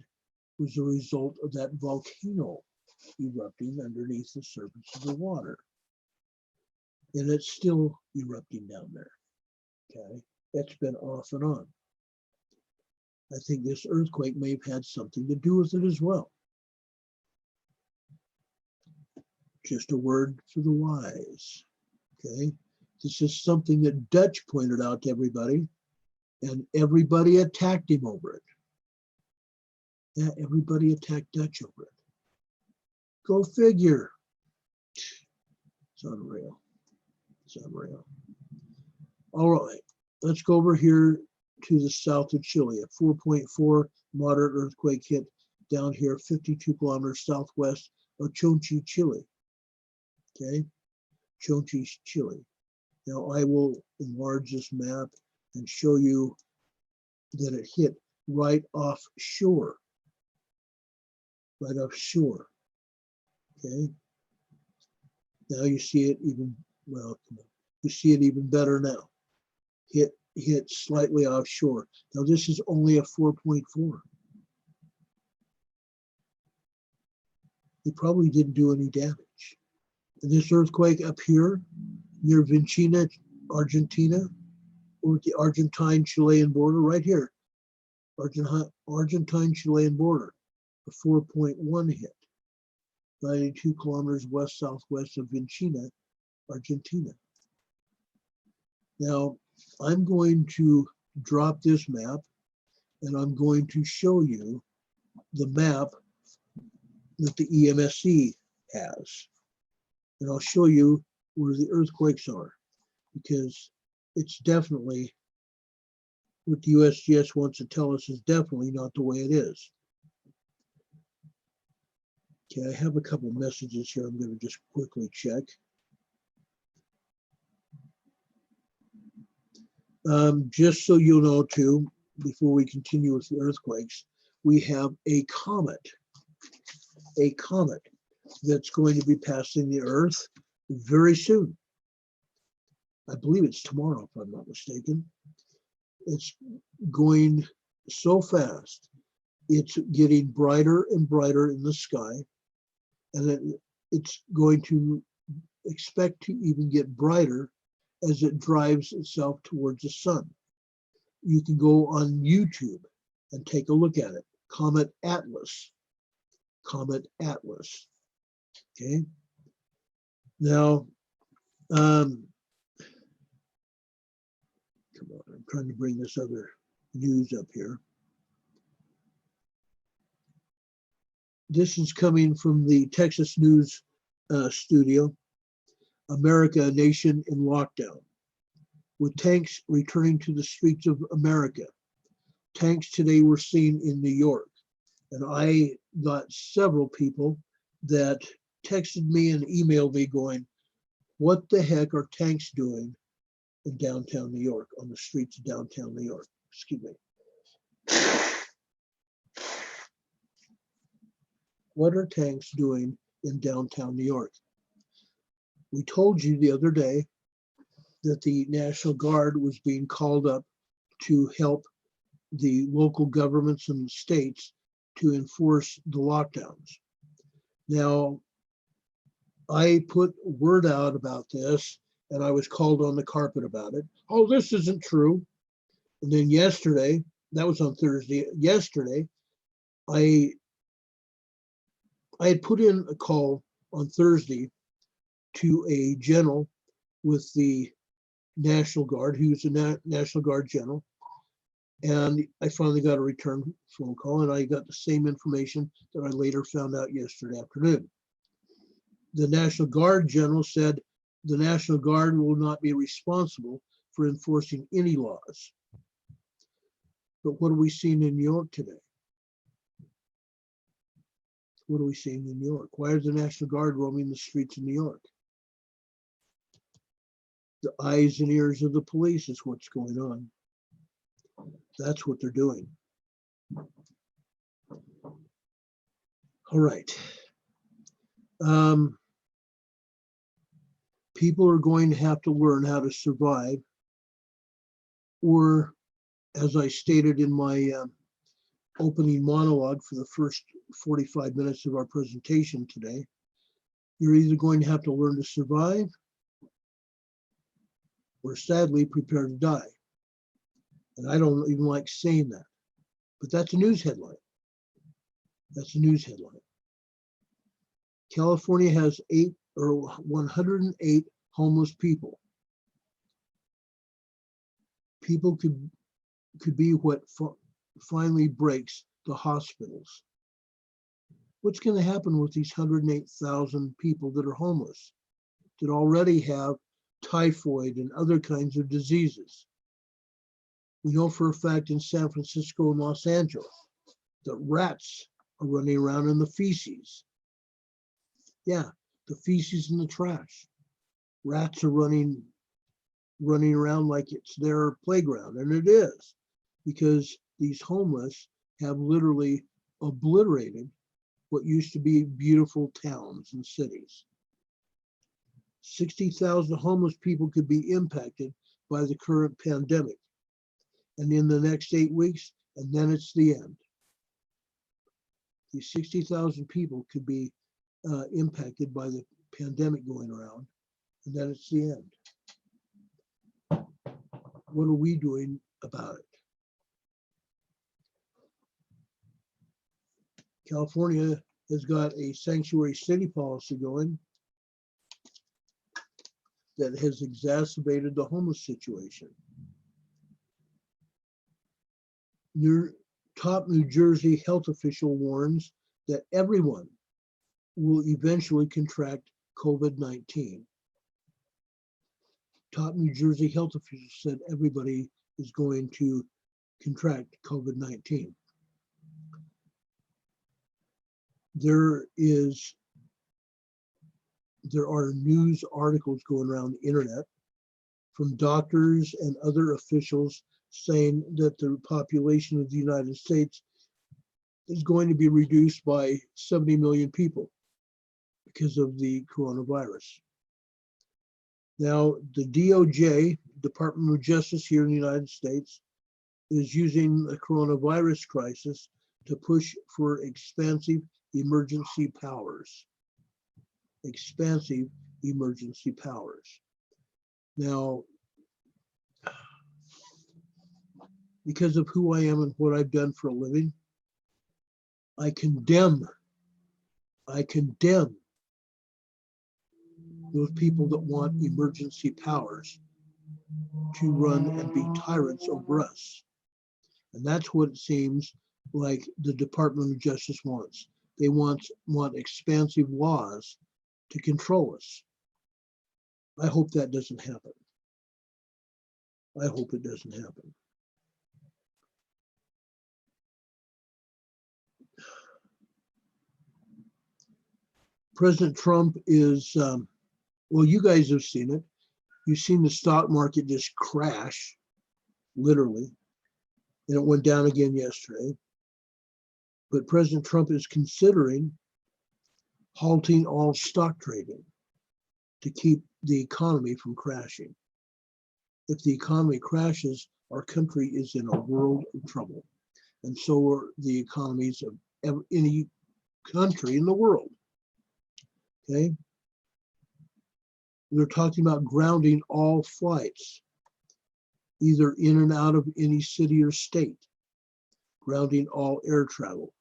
was a result of that volcano erupting underneath the surface of the water. And it's still erupting down there, okay? It's been off and on. I think this earthquake may have had something to do with it as well. Just a word for the wise, okay? This is something that Dutch pointed out to everybody, and everybody attacked him over it. Yeah, everybody attacked Dutch over it. Go figure. It's unreal. It's unreal. All right, let's go over here to the south of Chile. A 4.4 moderate earthquake hit down here, 52 kilometers southwest of Chonchi, Chile. Okay, Chonchi, Chile. Now I will enlarge this map and show you that it hit right offshore. Right offshore. Okay. Now you see it even, well, you see it even better now. Hit slightly offshore. Now this is only a 4.4. It probably didn't do any damage. And this earthquake up here near Vinchina, Argentina, or the Argentine-Chilean border, right here, Argentine-Chilean border, a 4.1 hit, 92 kilometers west-southwest of Vinchina, Argentina. Now, I'm going to drop this map and I'm going to show you the map that the EMSC has. And I'll show you where the earthquakes are, because it's definitely what the USGS wants to tell us is definitely not the way it is. Okay, I have a couple messages here I'm going to just quickly check. Just so you'll know too, before we continue with the earthquakes, we have a comet that's going to be passing the Earth very soon. I believe it's tomorrow, if I'm not mistaken. It's going so fast. It's getting brighter and brighter in the sky, and it's going to expect to even get brighter as it drives itself towards the sun. You can go on YouTube and take a look at it. Comet Atlas. Comet Atlas. Okay. Now, come on, I'm trying to bring this other news up here. This is coming from the Texas News studio. America, a nation in lockdown. With tanks returning to the streets of America. Tanks today were seen in New York. And I got several people that texted me and emailed me going, what the heck are tanks doing in downtown New York, on the streets of downtown New York? Excuse me. What are tanks doing in downtown New York? We told you the other day that the National Guard was being called up to help the local governments and states to enforce the lockdowns. Now, I put word out about this and I was called on the carpet about it. Oh, this isn't true. And then yesterday, that was on Thursday, yesterday, I had put in a call on Thursday to a general with the National Guard, he was a National Guard general, and I finally got a return phone call, and I got the same information that I later found out yesterday afternoon. The National Guard general said the National Guard will not be responsible for enforcing any laws. But what are we seeing in New York today? What are we seeing in New York? Why is the National Guard roaming the streets of New York? The eyes and ears of the police is what's going on. That's what they're doing. All right. People are going to have to learn how to survive, or as I stated in my opening monologue for the first 45 minutes of our presentation today, you're either going to have to learn to survive or sadly prepare to die. And I don't even like saying that, but that's a news headline. That's a news headline. California has 108 homeless people. People could be what finally breaks the hospitals. What's going to happen with these 108,000 people that are homeless, that already have typhoid and other kinds of diseases? We know for a fact in San Francisco and Los Angeles that rats are running around in the feces. Yeah, the feces in the trash. Rats are running around like it's their playground, and it is, because these homeless have literally obliterated what used to be beautiful towns and cities. 60,000 homeless people could be impacted by the current pandemic. And in the next 8 weeks, and then it's the end. These 60,000 people could be impacted by the pandemic going around, and then it's the end. What are we doing about it? California has got a sanctuary city policy going that has exacerbated the homeless situation. Top New Jersey health official warns that everyone will eventually contract COVID-19. Top New Jersey health officials said everybody is going to contract COVID-19. There are news articles going around the internet from doctors and other officials saying that the population of the United States is going to be reduced by 70 million people because of the coronavirus. Now, the DOJ, Department of Justice here in the United States, is using the coronavirus crisis to push for expansive emergency powers. Expansive emergency powers. Now, because of who I am and what I've done for a living, I condemn those people that want emergency powers to run and be tyrants over us. And that's what it seems like the Department of Justice wants. They want expansive laws to control us. I hope that doesn't happen. I hope it doesn't happen. President Trump is, well, you guys have seen it. You've seen the stock market just crash, literally, and it went down again yesterday. But President Trump is considering halting all stock trading to keep the economy from crashing. If the economy crashes, our country is in a world of trouble. And so are the economies of any country in the world. Okay? They're talking about grounding all flights, either in and out of any city or state, grounding all air travel.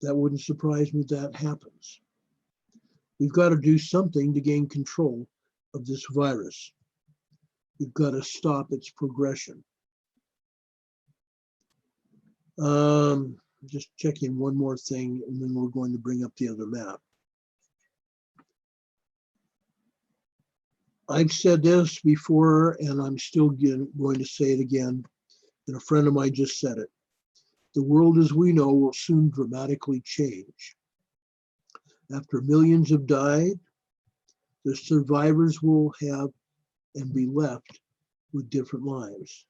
That wouldn't surprise me if that happens. We've got to do something to gain control of this virus. We've got to stop its progression. Just checking one more thing, and then we're going to bring up the other map. I've said this before, and I'm still going to say it again, and a friend of mine just said it. The world as we know will soon dramatically change. After millions have died, the survivors will have and be left with different lives.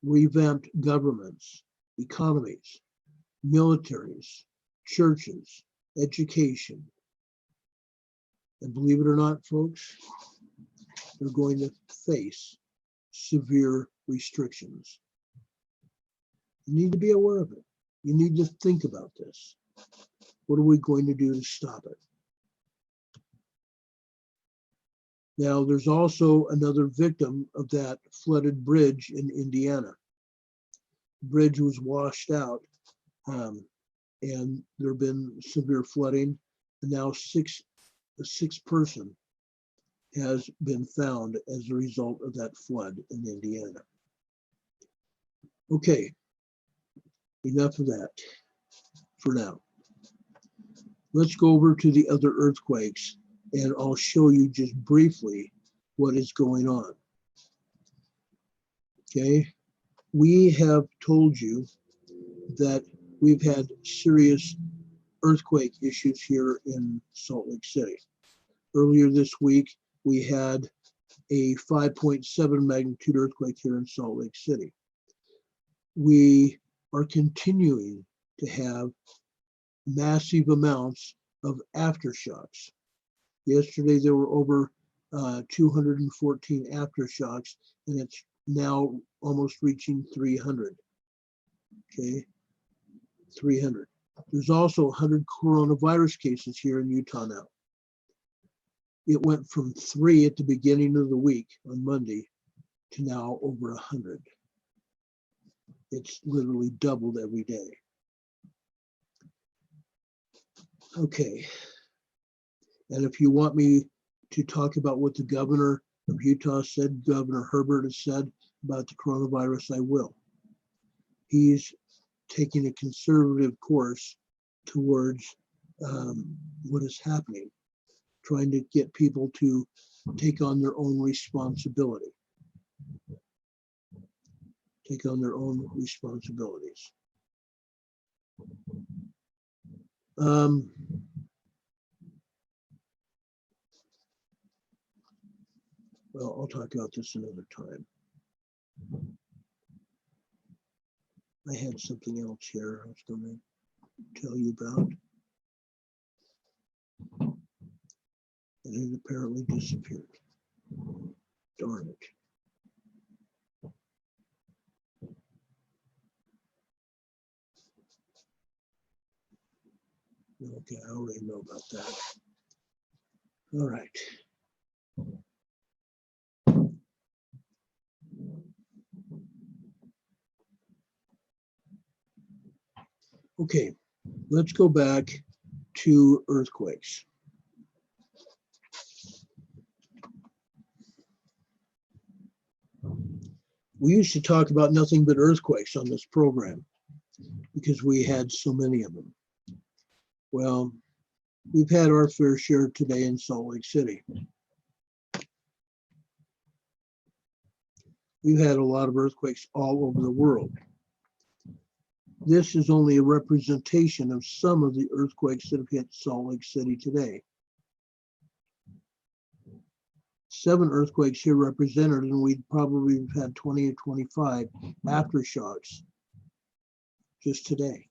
Revamped governments, economies, militaries, churches, education. And believe it or not, folks, they're going to face severe restrictions. You need to be aware of it. You need to think about this. What are we going to do to stop it? Now, there's also another victim of that flooded bridge in Indiana. The bridge was washed out, and there have been severe flooding, and now a sixth person has been found as a result of that flood in Indiana. Okay, enough of that for now. Let's go over to the other earthquakes, and I'll show you just briefly what is going on. Okay, we have told you that we've had serious earthquake issues here in Salt Lake City. Earlier this week, we had a 5.7 magnitude earthquake here in Salt Lake City. We are continuing to have massive amounts of aftershocks. Yesterday, there were over 214 aftershocks, and it's now almost reaching 300. Okay, 300. There's also 100 coronavirus cases here in Utah now. It went from 3 at the beginning of the week on Monday to now over 100. It's literally doubled every day. Okay. And if you want me to talk about what the governor of Utah said, Governor Herbert has said about the coronavirus, I will. He's taking a conservative course towards what is happening, trying to get people to take on their own responsibility. Take on their own responsibilities. Well, I'll talk about this another time. I had something else here I was going to tell you about. And it apparently disappeared. Darn it. Okay, I already know about that. All right. Okay, let's go back to earthquakes. We used to talk about nothing but earthquakes on this program because we had so many of them. Well, we've had our fair share today in Salt Lake City. We've had a lot of earthquakes all over the world. This is only a representation of some of the earthquakes that have hit Salt Lake City today. 7 earthquakes here represented, and we'd probably have had 20 or 25 aftershocks just today.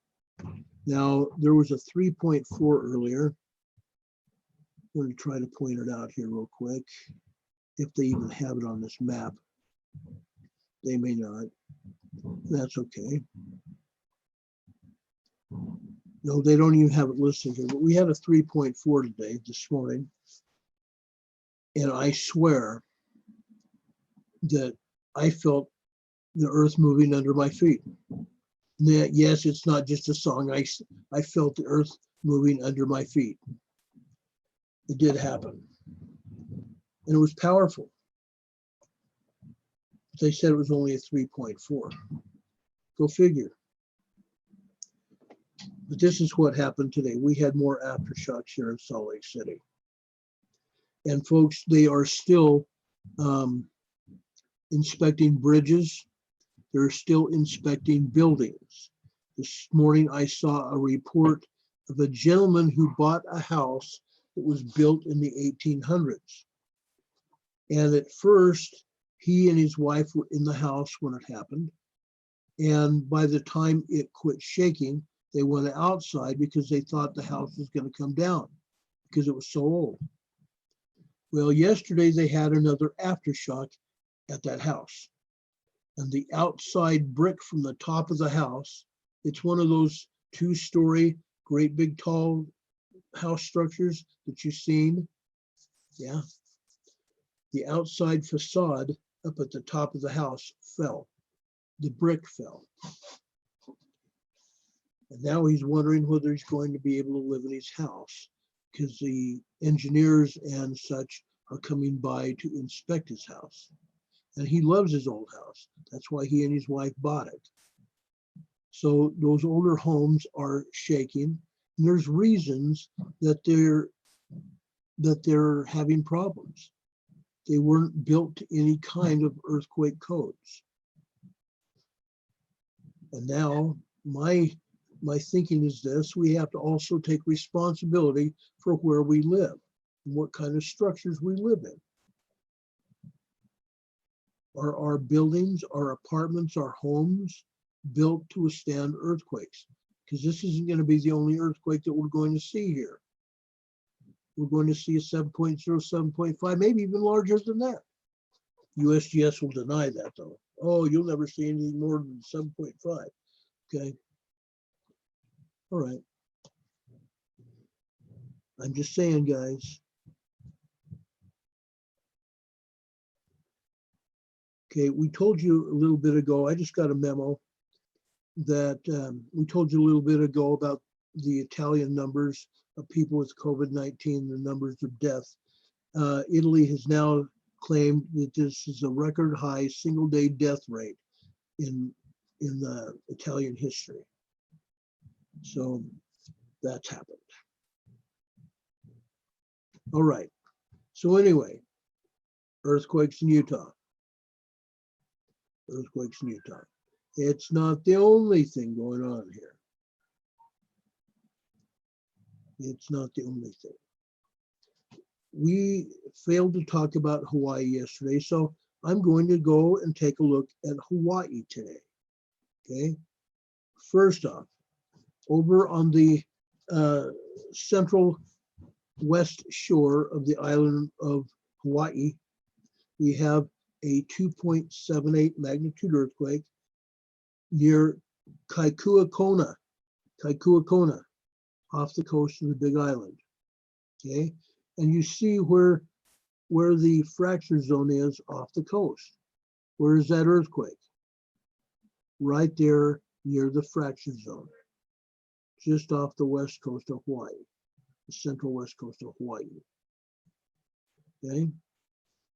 Now, there was a 3.4 earlier. I'm going to try to point it out here real quick, if they even have it on this map. They may not. That's okay. No, they don't even have it listed here, but we had a 3.4 today, this morning. And I swear that I felt the earth moving under my feet. That, yes, it's not just a song. I felt the earth moving under my feet. It did happen. And it was powerful. They said it was only a 3.4. Go figure. But this is what happened today. We had more aftershocks here in Salt Lake City. And folks, they are still inspecting bridges. They're still inspecting buildings. This morning, I saw a report of a gentleman who bought a house that was built in the 1800s. And at first, he and his wife were in the house when it happened. And by the time it quit shaking, they went outside because they thought the house was going to come down because it was so old. Well, yesterday they had another aftershock at that house. And the outside brick from the top of the house, it's one of those 2-story, great big tall house structures that you've seen. Yeah. The outside facade up at the top of the house fell. The brick fell. And now he's wondering whether he's going to be able to live in his house because the engineers and such are coming by to inspect his house. And he loves his old house. That's why he and his wife bought it. So those older homes are shaking. And there's reasons that they're having problems. They weren't built to any kind of earthquake codes. And now my thinking is this: we have to also take responsibility for where we live and what kind of structures we live in. Are our buildings, our apartments, our homes built to withstand earthquakes? Because this isn't going to be the only earthquake that we're going to see here. We're going to see a 7.0, 7.5, maybe even larger than that. USGS will deny that though. Oh, you'll never see anything more than 7.5. Okay. All right. I'm just saying, guys. Okay, we told you a little bit ago, I just got a memo that we told you a little bit ago about the Italian numbers of people with COVID-19, the numbers of death. Italy has now claimed that this is a record high single-day death rate in the Italian history. So that's happened. All right. So anyway, earthquakes in Utah. Earthquakes in Utah. It's not the only thing going on here. It's not the only thing. we failed to talk about Hawaii yesterday, so I'm going to go and take a look at Hawaii today. Okay. First off, over on the central west shore of the island of Hawaii, we have a 2.78 magnitude earthquake near Kaikuakona, off the coast of the Big Island. Okay, and you see where the fracture zone is off the coast. Where is that earthquake? Right there near the fracture zone, just off the west coast of Hawaii, the central west coast of Hawaii. Okay,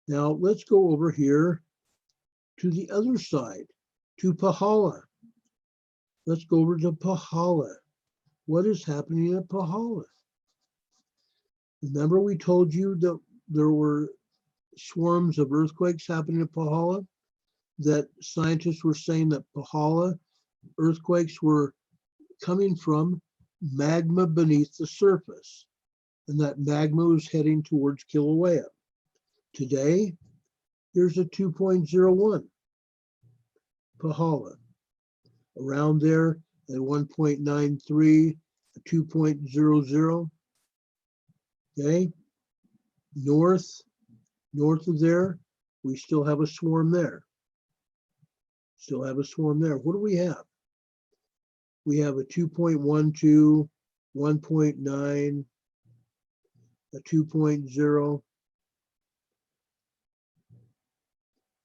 now let's go over here to the other side, to Pahala. Let's go over to Pahala. What is happening at Pahala? Remember we told you that there were swarms of earthquakes happening at Pahala, that scientists were saying that Pahala earthquakes were coming from magma beneath the surface, and that magma was heading towards Kilauea. Today, there's a 2.01 Pahala. Around there at 1.93, a 2.00. Okay, north of there, we still have a swarm there. What do we have? We have a 2.12, 1.9, a 2.0.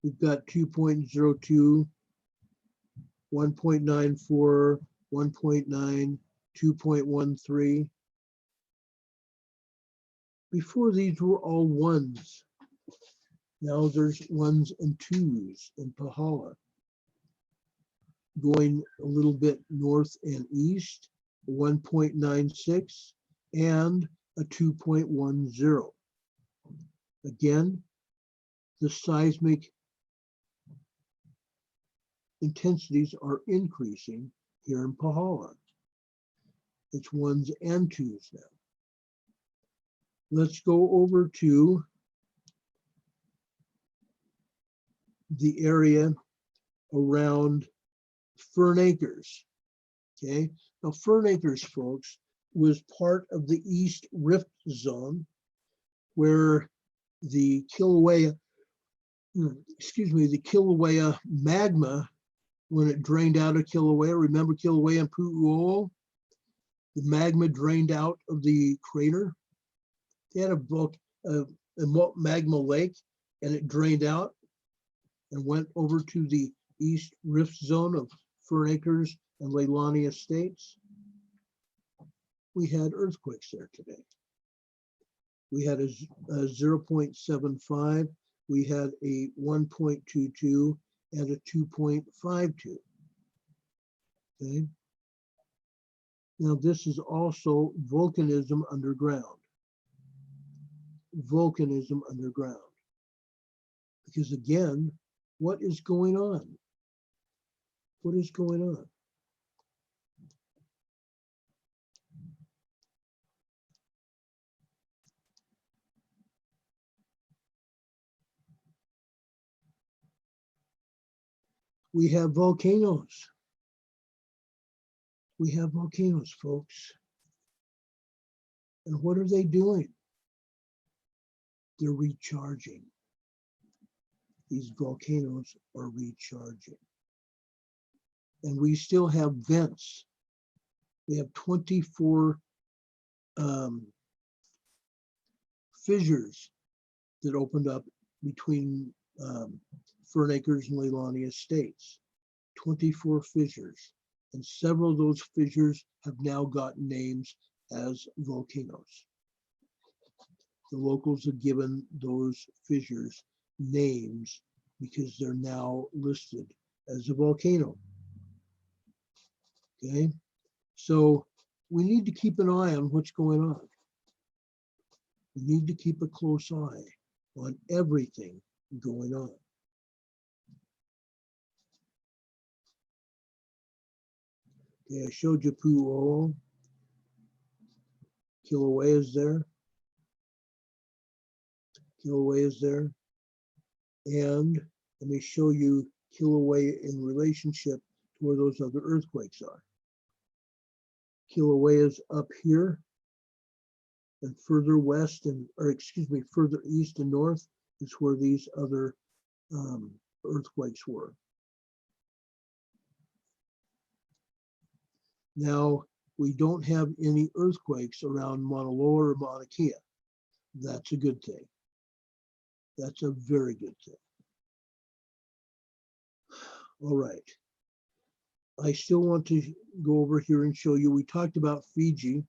We've got 2.02, 1.94, 1.9, 2.13. Before these were all ones. Now there's ones and twos in Pahala. Going a little bit north and east, 1.96 and a 2.10. Again, the seismic intensities are increasing here in Pahala. It's ones and twos now. Let's go over to the area around Fern Acres. Okay, now Fern Acres, folks, was part of the East Rift Zone, where the Kilauea magma, when it drained out of Kilauea, remember Kilauea and Pu'uolo? The magma drained out of the crater. They had a magma lake, and it drained out and went over to the East Rift Zone of Fern Acres and Leilani Estates. We had earthquakes there today. We had a 0.75, we had a 1.22, and a 2.52. Okay. Now this is also volcanism underground. Because again, what is going on? We have volcanoes. Folks. And what are they doing? They're recharging. These volcanoes are recharging. And we still have vents. We have 24 fissures that opened up between Fern Acres and Leilani Estates. 24 fissures. And several of those fissures have now gotten names as volcanoes. The locals have given those fissures names because they're now listed as a volcano. Okay, so we need to keep an eye on what's going on. We need to keep a close eye on everything going on. Okay, I showed you Pu'uolo. Kilauea is there. Kilauea is there. And let me show you Kilauea in relationship to where those other earthquakes are. Kilauea is up here, and further west further east and north is where these other earthquakes were. Now, we don't have any earthquakes around Mauna Loa or Mauna Kea. That's a good thing. That's a very good thing. All right. I still want to go over here and show you, we talked about Fiji,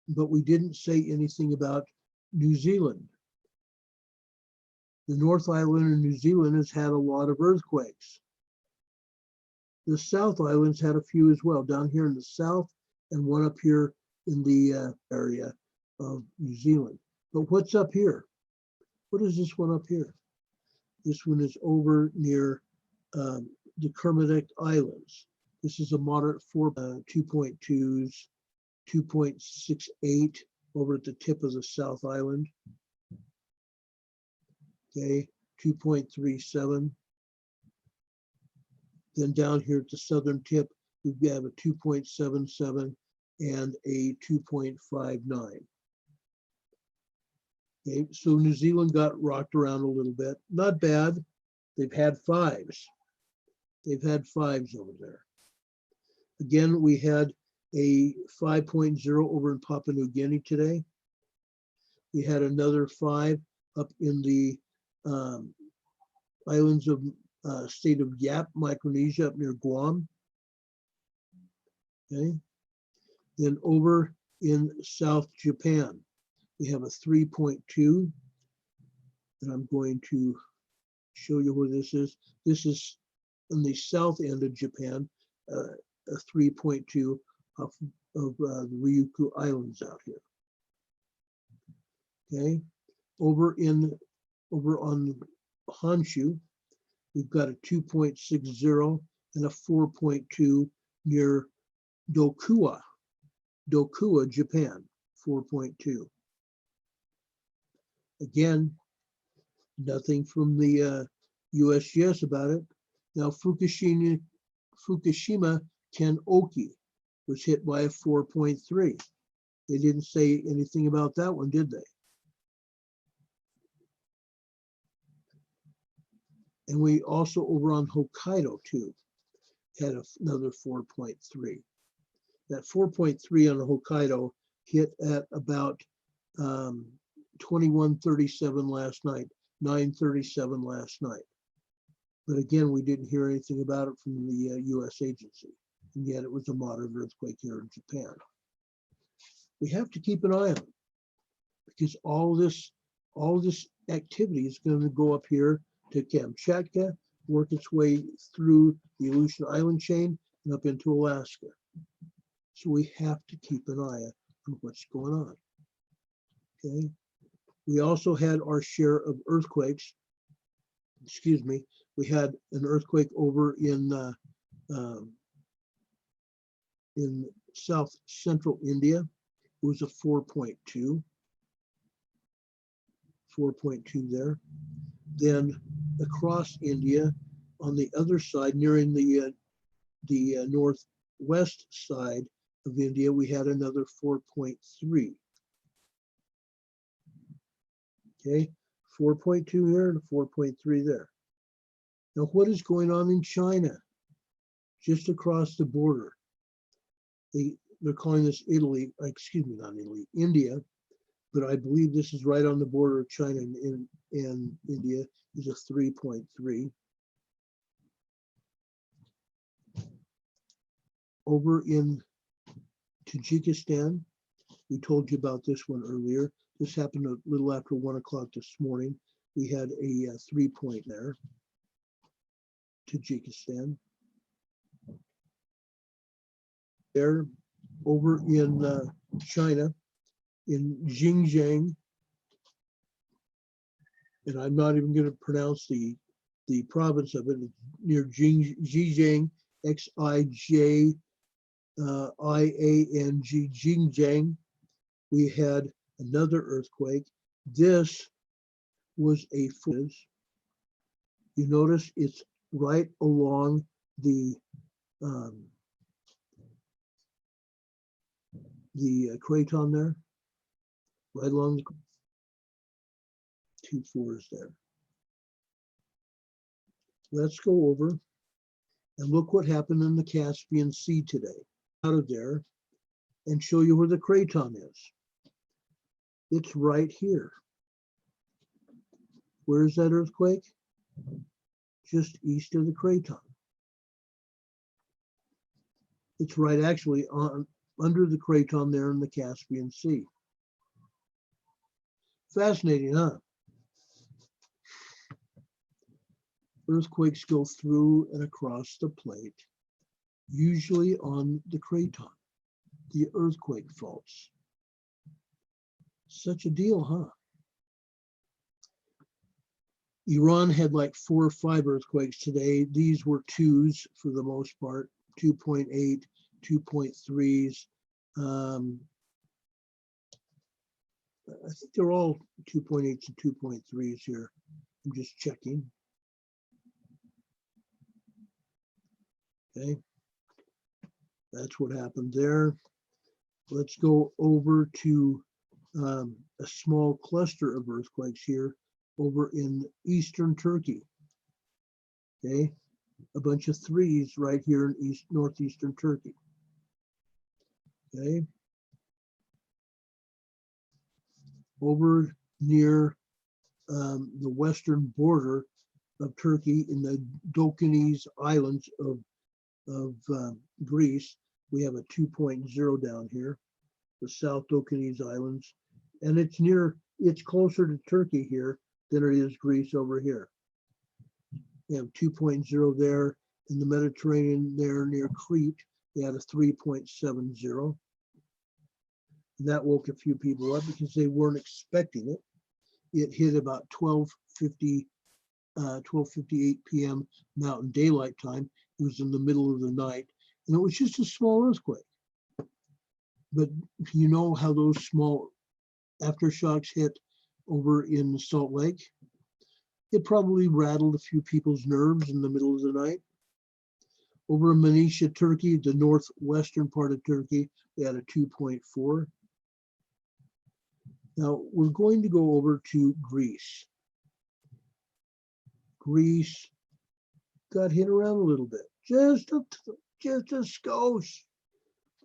but we didn't say anything about New Zealand. The North Island of New Zealand has had a lot of earthquakes. The South Islands had a few as well, down here in the south, and one up here in the area of New Zealand. But what's up here? What is this one up here? This one is over near the Kermadec Islands. This is a moderate 2.2s, 2.68 over at the tip of the South Island. Okay, 2.37. Then down here at the southern tip, we have a 2.77 and a 2.59. Okay, so New Zealand got rocked around a little bit. Not bad. They've had fives. They've had fives over there. Again, we had a 5.0 over in Papua New Guinea today. We had another 5 up in the islands of state of Yap, Micronesia, up near Guam. Okay. Then over in South Japan, we have a 3.2, and I'm going to show you where this is. This is on the south end of Japan, a 3.2 of the Ryukyu Islands out here. Okay, over on Honshu, we've got a 2.60 and a 4.2 near Dokua, Japan, 4.2. Again, nothing from the USGS about it. Now, Fukushima Ken-Oki was hit by a 4.3. They didn't say anything about that one, did they? And we also, over on Hokkaido too, had another 4.3. That 4.3 on Hokkaido hit at about 21:37 last night, 9:37 last night. But again, we didn't hear anything about it from the US agency. And yet it was a moderate earthquake here in Japan. We have to keep an eye on it because all this activity is going to go up here to Kamchatka, work its way through the Aleutian Island chain and up into Alaska. So we have to keep an eye on what's going on. Okay. We also had our share of earthquakes. Excuse me. We had an earthquake over in south central India. It was a 4.2. 4.2 there. Then across India, on the other side, nearing the northwest side of India, we had another 4.3. Okay, 4.2 here and a 4.3 there. Now, what is going on in China? Just across the border. They're calling this Italy, excuse me, not Italy, India, but I believe this is right on the border of China and India, is a 3.3. Over in Tajikistan, we told you about this one earlier. This happened a little after 1 o'clock this morning. We had a 3 there, Tajikistan. There, over in China, in Xinjiang, and I'm not even going to pronounce the province of it, near Xinjiang, Xijang, Xinjiang. We had another earthquake. This was a fizz. You notice it's right along the craton there, right along the 2 4s there. Let's go over and look what happened in the Caspian Sea today. Out of there and show you where the craton is. It's right here. Where's that earthquake? Just east of the craton. It's right actually on under the craton there in the Caspian Sea. Fascinating, huh? Earthquakes go through and across the plate, usually on the craton, the earthquake faults. Such a deal, huh? Iran had like 4 or 5 earthquakes today. These were 2s for the most part, 2.8, 2.3s. I think they're all 2.8s and 2.3s here. I'm just checking. Okay, that's what happened there. Let's go over to a small cluster of earthquakes here over in eastern Turkey. Okay, a bunch of 3s right here in northeastern Turkey. Okay, over near the western border of Turkey in the Dokkanese Islands of Greece, we have a 2.0 down here, the South Dokkanese Islands, and it's closer to Turkey here than it is Greece over here. We have 2.0 there in the Mediterranean there near Crete. They had a 3.70. And that woke a few people up because they weren't expecting it. It hit about 12:58 p.m. Mountain Daylight Time. It was in the middle of the night, and it was just a small earthquake. But you know how those small aftershocks hit over in Salt Lake? It probably rattled a few people's nerves in the middle of the night. Over in Manisha, Turkey, the northwestern part of Turkey, we had a 2.4. Now we're going to go over to Greece. Greece got hit around a little bit, just a skosh.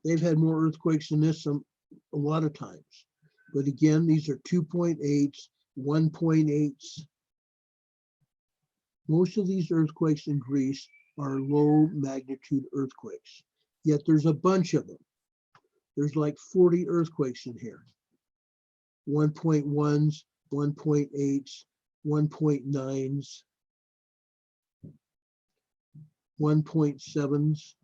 They've had more earthquakes than this a lot of times. But again, these are 2.8s, 1.8s. Most of these earthquakes in Greece are low magnitude earthquakes, yet there's a bunch of them. There's like 40 earthquakes in here. 1.1s, 1.8s, 1.9s, 1.7s.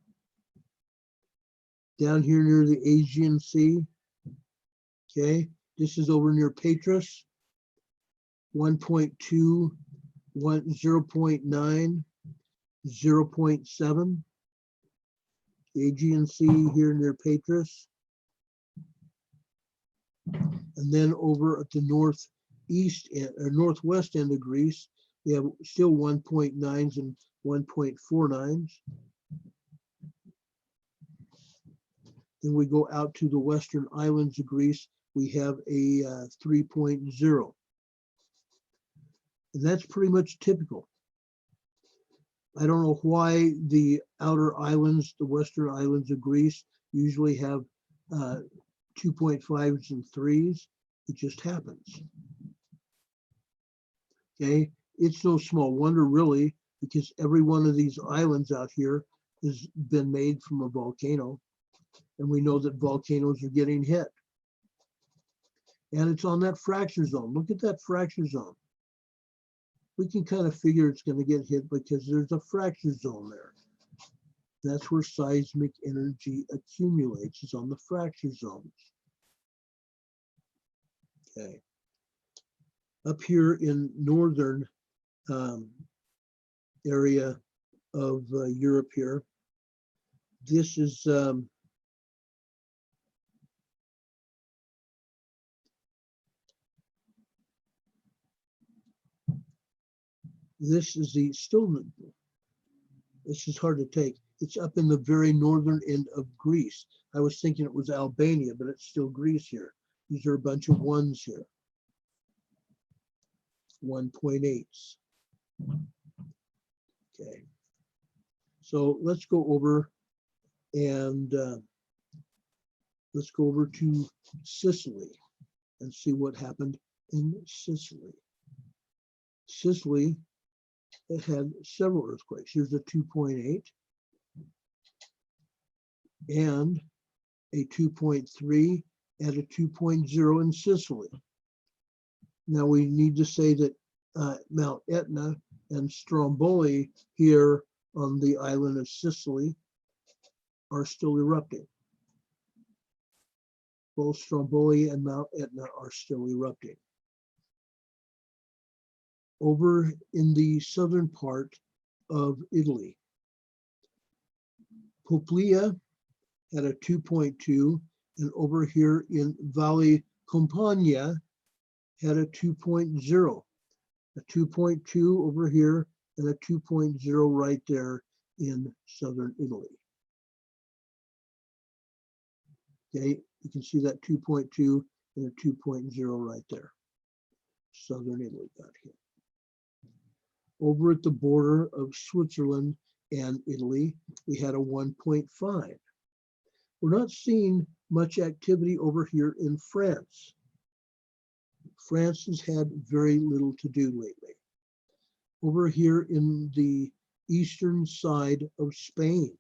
Down here near the Aegean Sea. Okay, this is over near Patras. 1.2, 0.9, 0.7. The Aegean Sea here near Patras. And then over at the northeast or northwest end of Greece, we have still 1.9s and 1.49s. Then we go out to the western islands of Greece, we have a 3.0. And that's pretty much typical. I don't know why the outer islands, the western islands of Greece, usually have 2.5s and 3s. It just happens. Okay, it's no small wonder really, because every one of these islands out here has been made from a volcano. And we know that volcanoes are getting hit. And it's on that fracture zone. Look at that fracture zone. We can kind of figure it's going to get hit because there's a fracture zone there. That's where seismic energy accumulates, is on the fracture zones. Okay. Up here in northern area of Europe here, this is This is the still, this is hard to take. It's up in the very northern end of Greece. I was thinking it was Albania, but it's still Greece here. These are a bunch of ones here. 1.8s. Okay. So let's go over and let's go over to Sicily and see what happened in Sicily. Sicily, it had several earthquakes. Here's a 2.8 and a 2.3 and a 2.0 in Sicily. Now we need to say that Mount Etna and Stromboli here on the island of Sicily are still erupting. Both Stromboli and Mount Etna are still erupting. Over in the southern part of Italy, Poplia had a 2.2, and over here in Valle Campania had a 2.0. A 2.2 over here and a 2.0 right there in southern Italy. Okay, you can see that 2.2 and a 2.0 right there. Southern Italy got hit. Over at the border of Switzerland and Italy, we had a 1.5. We're not seeing much activity over here in France. France has had very little to do lately. Over here in the eastern side of Spain,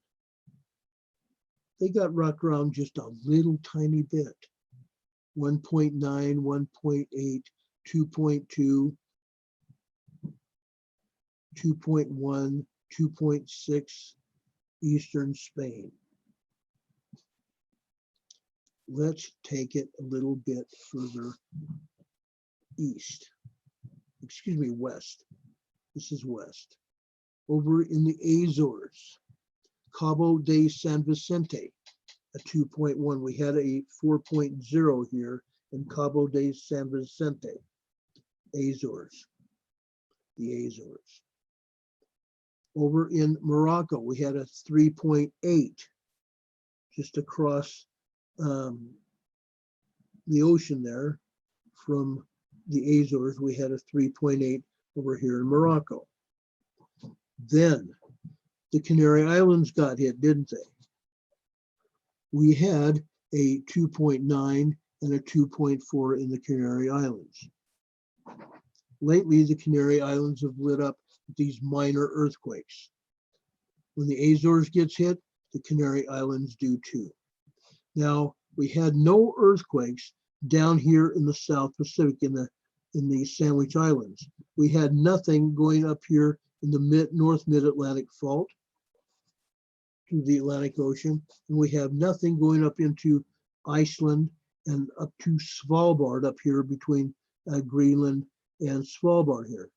they got rocked around just a little tiny bit. 1.9, 1.8, 2.2, 2.1, 2.6, eastern Spain. Let's take it a little bit further east. Excuse me, west. This is west. Over in the Azores, Cabo de San Vicente, a 2.1. We had a 4.0 here in Cabo de San Vicente, Azores, the Azores. Over in Morocco, we had a 3.8 just across the ocean there from the Azores. We had a 3.8 over here in Morocco. Then the Canary Islands got hit, didn't they? We had a 2.9 and a 2.4 in the Canary Islands. Lately, the Canary Islands have lit up with these minor earthquakes. When the Azores gets hit, the Canary Islands do too. Now, we had no earthquakes down here in the South Pacific, in the Sandwich Islands. We had nothing going up here in the North Mid-Atlantic Fault to the Atlantic Ocean, and we have nothing going up into Iceland and up to Svalbard up here between Greenland and Svalbard here.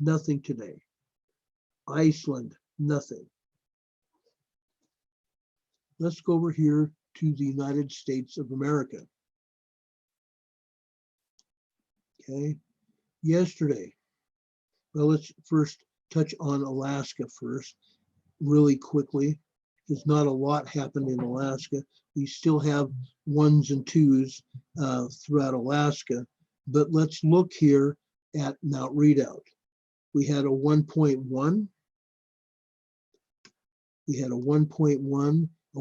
Nothing today. Iceland, nothing. Let's go over here to the United States of America. Okay, yesterday, well, let's first touch on Alaska first, really quickly, because not a lot happened in Alaska. We still have ones and twos throughout Alaska, but let's look here at Mount Redoubt. We had a 1.1, we had a 1.1, a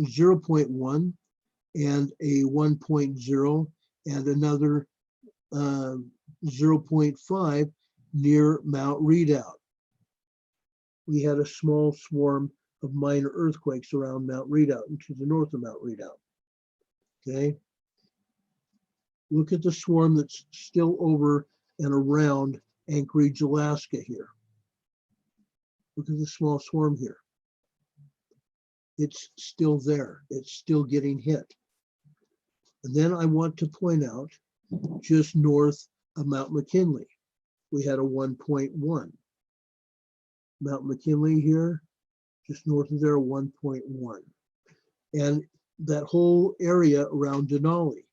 0.1, and a 1.0, and another 0.5 near Mount Redoubt. We had a small swarm of minor earthquakes around Mount Redoubt and to the north of Mount Redoubt. Okay. Look at the swarm that's still over and around Anchorage, Alaska here. Look at the small swarm here. It's still there. It's still getting hit. And then I want to point out just north of Mount McKinley, we had a 1.1. Mount McKinley here, just north of there, 1.1. And that whole area around Denali,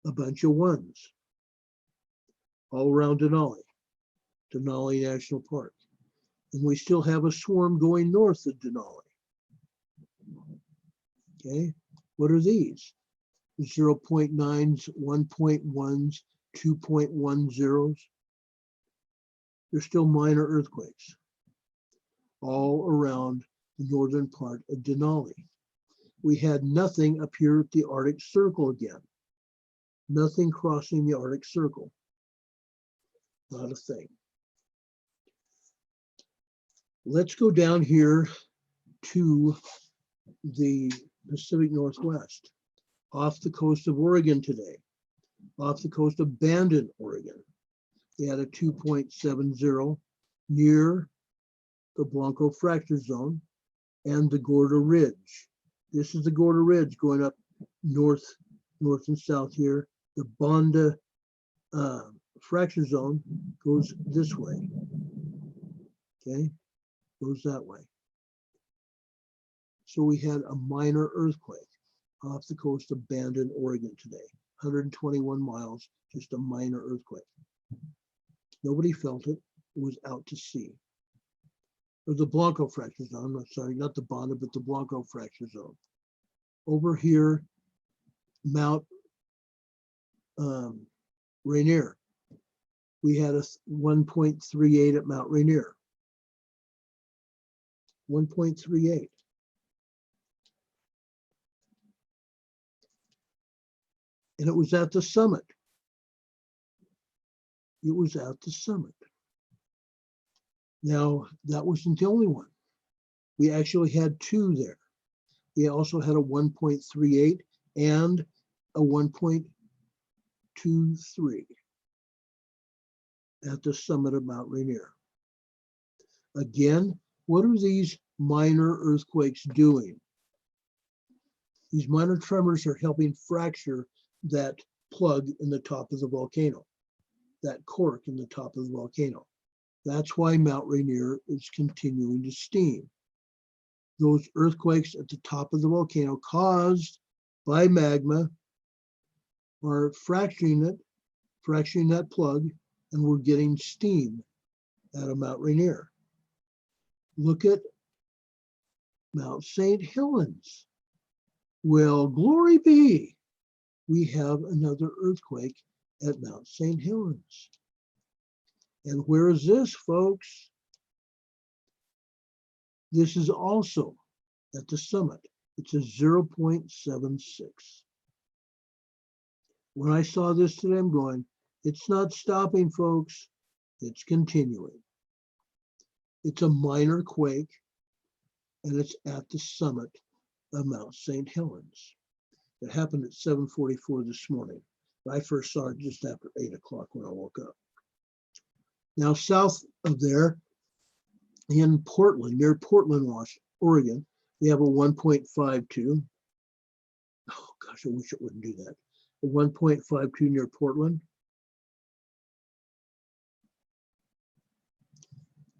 a bunch of ones. all around Denali, Denali National Park. And we still have a swarm going north of Denali. Okay, what are these? 0.9s, 1.1s, 2.10s. They're still minor earthquakes all around the northern part of Denali. We had nothing up here at the Arctic Circle again. Nothing crossing the Arctic Circle. Not a thing. Let's go down here to the Pacific Northwest, off the coast of Oregon today, off the coast of Bandon, Oregon. They had a 2.70 near the Blanco fracture zone and the Gorda Ridge. This is the Gorda Ridge going up north and south here. The Bonda fracture zone goes this way. Okay, goes that way. So we had a minor earthquake off the coast of Bandon, Oregon today. 121 miles, just a minor earthquake. Nobody felt it. It was out to sea. Or the Blanco fracture zone. I'm sorry, not the Bonda, but the Blanco fracture zone. Over here, Mount Rainier. We had a 1.38 at Mount Rainier. 1.38. And it was at the summit. It was at the summit. Now, that wasn't the only one. We actually had two there. We also had a 1.38 and a 1.23 at the summit of Mount Rainier. Again, what are these minor earthquakes doing? These minor tremors are helping fracture that plug in the top of the volcano, that cork in the top of the volcano. That's why Mount Rainier is continuing to steam. Those earthquakes at the top of the volcano caused by magma are fracturing that plug, and we're getting steam out of Mount Rainier. Look at Mount St. Helens. Well, glory be, we have another earthquake at Mount St. Helens. And where is this, folks? This is also at the summit. It's a 0.76. When I saw this today, I'm going, it's not stopping, folks. It's continuing. It's a minor quake, and it's at the summit of Mount St. Helens. It happened at 7:44 this morning. I first saw it just after 8 o'clock when I woke up. Now, south of there, in Portland, near Portland, Oregon, we have a 1.52. Oh gosh, I wish it wouldn't do that. A 1.52 near Portland.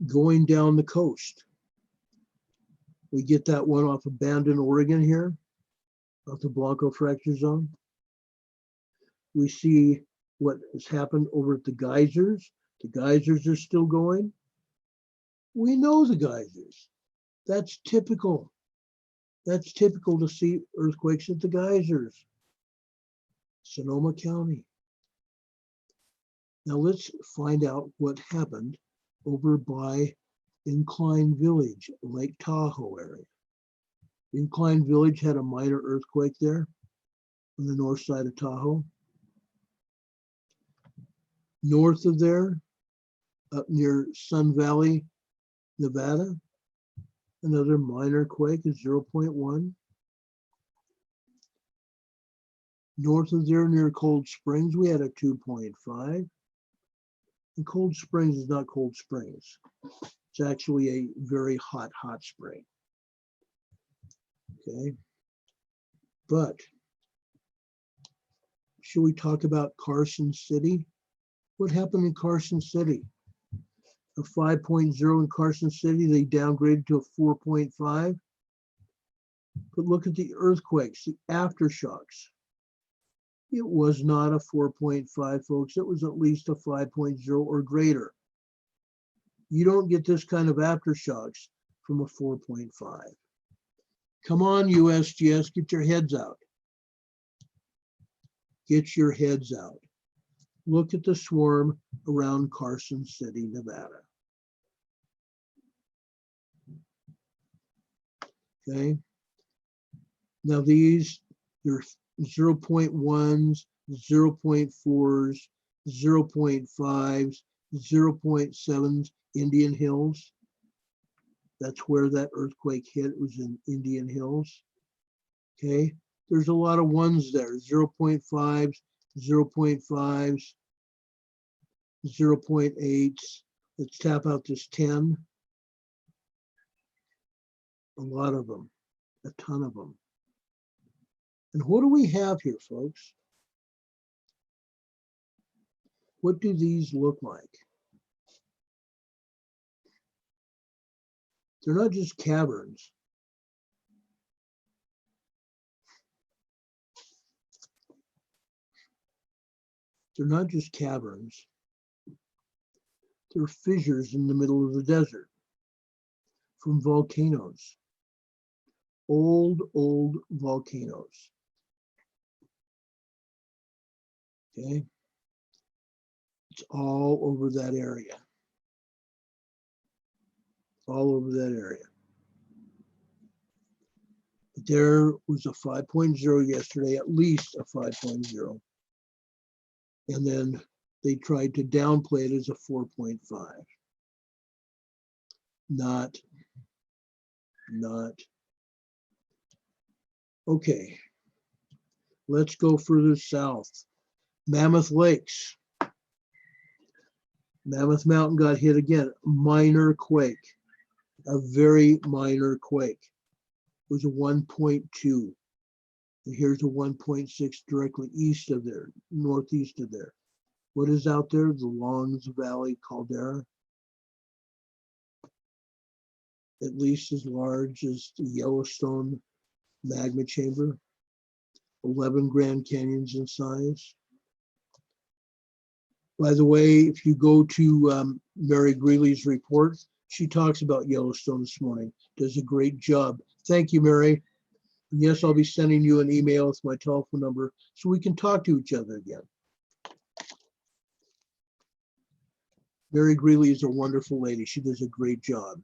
Going down the coast. We get that one off of Bandon, Oregon here, off the Blanco fracture zone. We see what has happened over at the geysers. The geysers are still going. We know the geysers. That's typical. That's typical to see earthquakes at the geysers. Sonoma County. Now let's find out what happened over by Incline Village, Lake Tahoe area. Incline Village had a minor earthquake there on the north side of Tahoe. North of there, up near Sun Valley, Nevada, another minor quake is 0.1. North of there, near Cold Springs, we had a 2.5. And Cold Springs is not Cold Springs. It's actually a very hot spring. Okay. But should we talk about Carson City? What happened in Carson City? A 5.0 in Carson City, they downgraded to a 4.5. But look at the earthquakes, the aftershocks. It was not a 4.5, folks. It was at least a 5.0 or greater. You don't get this kind of aftershocks from a 4.5. Come on, USGS, get your heads out. Get your heads out. Look at the swarm around Carson City, Nevada. Okay. Now these, they're 0.1s, 0.4s, 0.5s, 0.7s, Indian Hills. That's where that earthquake hit. It was in Indian Hills. Okay. There's a lot of ones there, 0.5s, 0.5s, 0.8s. Let's tap out this 10. A lot of them, a ton of them. And what do we have here, folks? What do these look like? They're not just caverns. They're not just caverns. They're fissures in the middle of the desert from volcanoes. Old volcanoes. Okay. It's all over that area. All over that area. But there was a 5.0 yesterday, at least a 5.0. And then they tried to downplay it as a 4.5. Not. Okay. Let's go further south. Mammoth Lakes. Mammoth Mountain got hit again. Minor quake. A very minor quake. It was a 1.2. And here's a 1.6 directly east of there, northeast of there. What is out there? The Longs Valley caldera. At least as large as the Yellowstone magma chamber. 11 Grand Canyons in size. By the way, if you go to Mary Greeley's report, she talks about Yellowstone this morning. Does a great job. Thank you, Mary. And yes, I'll be sending you an email with my telephone number so we can talk to each other again. Mary Greeley is a wonderful lady. She does a great job.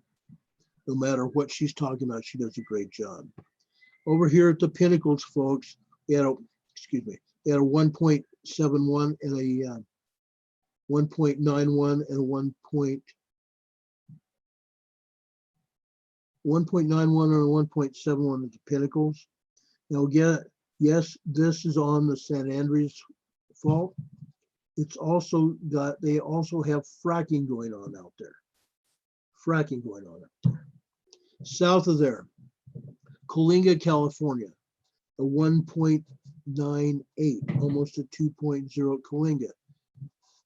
No matter what she's talking about, she does a great job. Over here at the Pinnacles, folks, they had a 1.71 and a 1.91 and a 1.91 and a 1.71 at the Pinnacles. Now again, yes, this is on the San Andreas Fault. It's also got, they also have fracking going on out there. Fracking going on out there. South of there, Coalinga, California, a 1.98, almost a 2.0 Coalinga.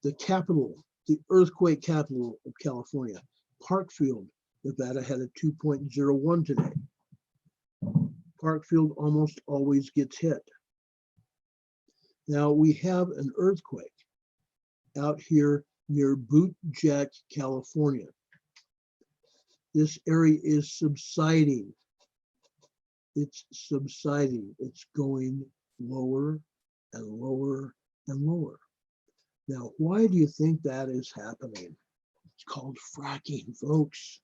The capital, the earthquake capital of California, Parkfield, Nevada, had a 2.01 today. Parkfield almost always gets hit. Now we have an earthquake out here near Boot Jack, California. This area is subsiding. It's subsiding. It's going lower and lower and lower. Now, why do you think that is happening? It's called fracking, folks.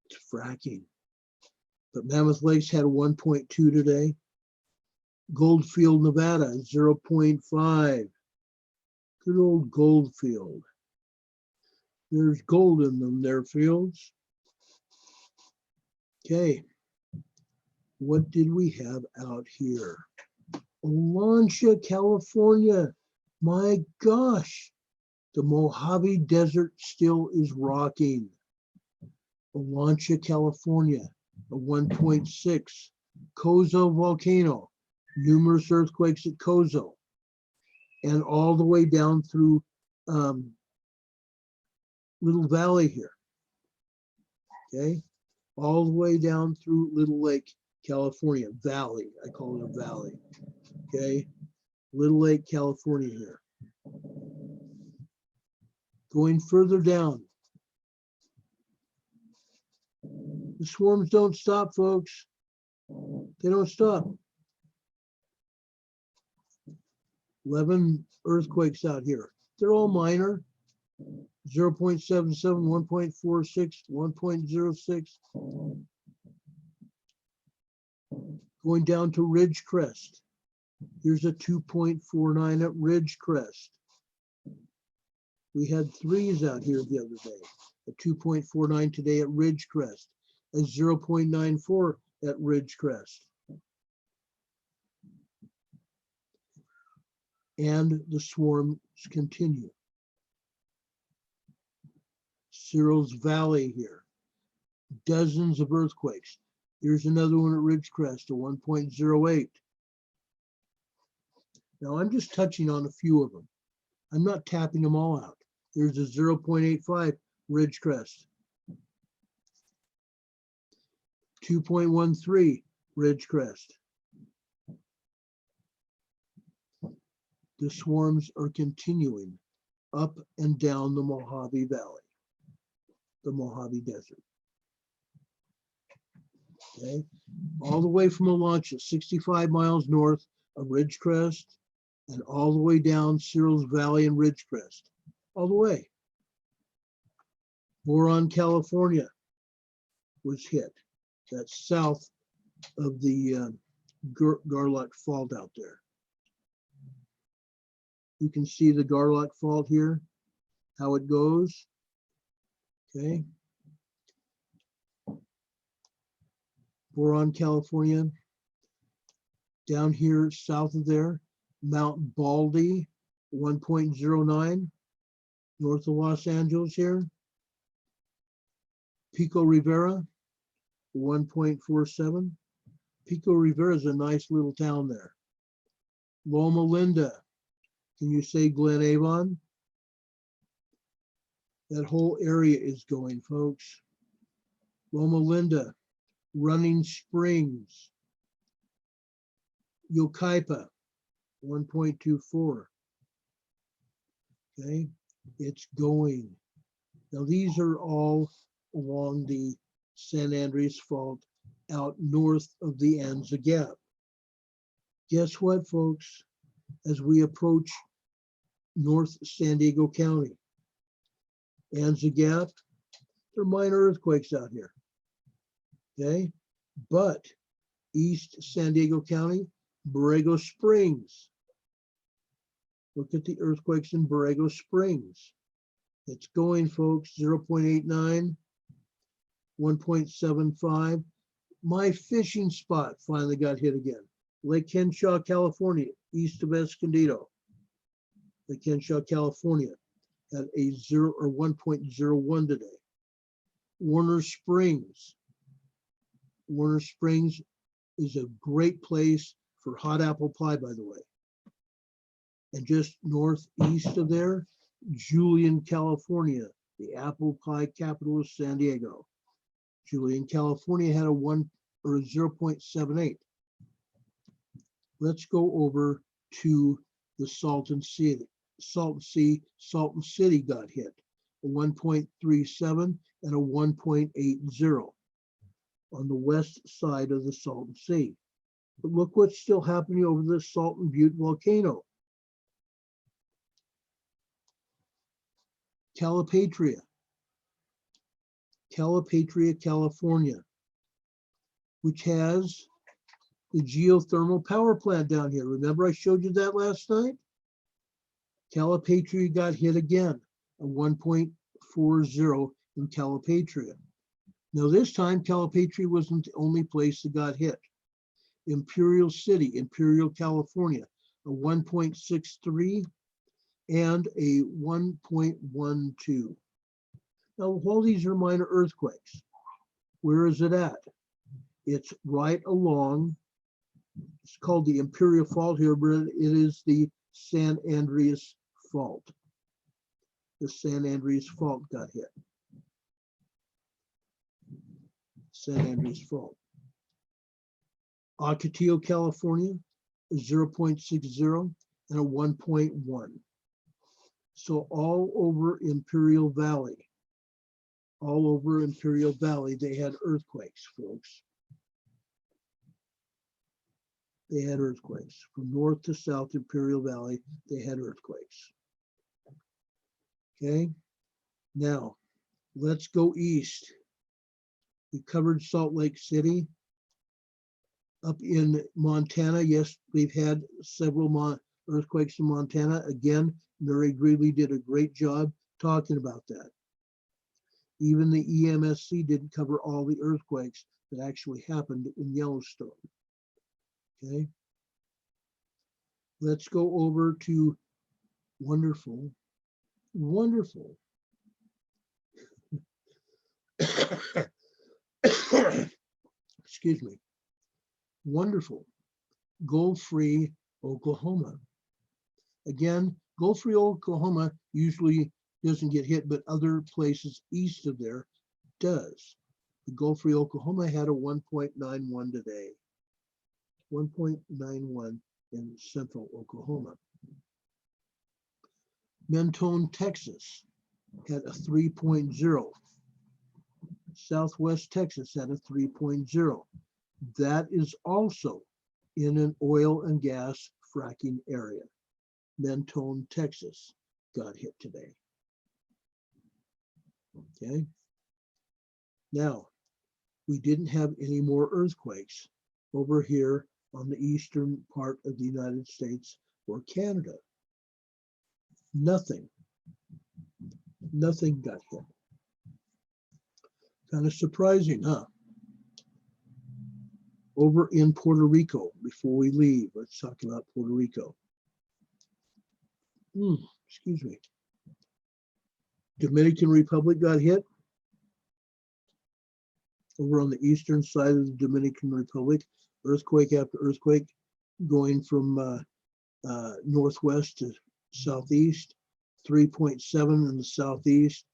It's fracking. But Mammoth Lakes had a 1.2 today. Goldfield, Nevada, 0.5. Good old Goldfield. There's gold in them, their fields. Okay. What did we have out here? Olancha, California. My gosh, the Mojave Desert still is rocking. Olancha, California, a 1.6. Cozo volcano, numerous earthquakes at Cozo, and all the way down through Little Valley here. Okay, all the way down through Little Lake, California, valley. I call it a valley. Okay, Little Lake, California here. Going further down. The swarms don't stop, folks. They don't stop. 11 earthquakes out here. They're all minor. 0.77, 1.46, 1.06. Going down to Ridgecrest. Here's a 2.49 at Ridgecrest. We had 3s out here the other day. A 2.49 today at Ridgecrest. A 0.94 at Ridgecrest. And the swarms continue. Searles Valley here. Dozens of earthquakes. Here's another one at Ridgecrest, a 1.08. Now I'm just touching on a few of them. I'm not tapping them all out. Here's a 0.85 Ridgecrest. 2.13 Ridgecrest. The swarms are continuing up and down the Mojave Valley, the Mojave Desert. Okay, all the way from Olancha, 65 miles north of Ridgecrest, and all the way down Searles Valley and Ridgecrest, all the way. Boron, California was hit. That's south of the Garlock Fault out there. You can see the Garlock Fault here, how it goes. Okay. Boron, California. Down here south of there, Mount Baldy, 1.09, north of Los Angeles here. Pico Rivera, 1.47. Pico Rivera is a nice little town there. Loma Linda, can you say Glen Avon? That whole area is going, folks. Loma Linda, Running Springs, Yucaipa, 1.24. Okay, it's going. Now these are all along the San Andreas Fault out north of the Anza Gap. Guess what, folks? As we approach North San Diego County, Anza Gap, there are minor earthquakes out here. Okay, but East San Diego County, Borrego Springs. Look at the earthquakes in Borrego Springs. It's going, folks, 0.89, 1.75. My fishing spot finally got hit again. Lake Henshaw, California, east of Escondido. Lake Henshaw, California, at a 0 or 1.01 today. Warner Springs. Warner Springs is a great place for hot apple pie, by the way. And just northeast of there, Julian, California, the apple pie capital of San Diego. Julian, California had a 0.78. Let's go over to the Salton City. Salton City got hit, a 1.37 and a 1.80 on the west side of the Salton Sea. But look what's still happening over the Salton Butte volcano. Calipatria, California, which has the geothermal power plant down here. Remember I showed you that last night? Calipatria got hit again, a 1.40 in Calipatria. Now this time, Calipatria wasn't the only place that got hit. Imperial City, Imperial, California, a 1.63 and a 1.12. Now, while these are minor earthquakes, where is it at? It's right along, it's called the Imperial Fault here, but it is the San Andreas Fault. The San Andreas Fault got hit. San Andreas Fault. Ocotillo, California, a 0.60, and a 1.1. So all over Imperial Valley, they had earthquakes, folks. They had earthquakes. From north to south Imperial Valley, they had earthquakes. Okay, now let's go east. We covered Salt Lake City. Up in Montana, yes, we've had several earthquakes in Montana. Again, Murray Greeley did a great job talking about that. Even the EMSC didn't cover all the earthquakes that actually happened in Yellowstone. Okay. Let's go over to wonderful. Excuse me. Wonderful. Gold-free Oklahoma. Again, gold-free Oklahoma usually doesn't get hit, but other places east of there does. The gold-free Oklahoma had a 1.91 today. 1.91 in central Oklahoma. Mentone, Texas had a 3.0. Southwest Texas had a 3.0. That is also in an oil and gas fracking area. Mentone, Texas got hit today. Okay. Now, we didn't have any more earthquakes over here on the eastern part of the United States or Canada. Nothing got hit. Kind of surprising, huh? Over in Puerto Rico, before we leave, let's talk about Puerto Rico. Excuse me. Dominican Republic got hit. Over on the eastern side of the Dominican Republic, earthquake after earthquake, going from northwest to southeast, 3.7 in the southeast,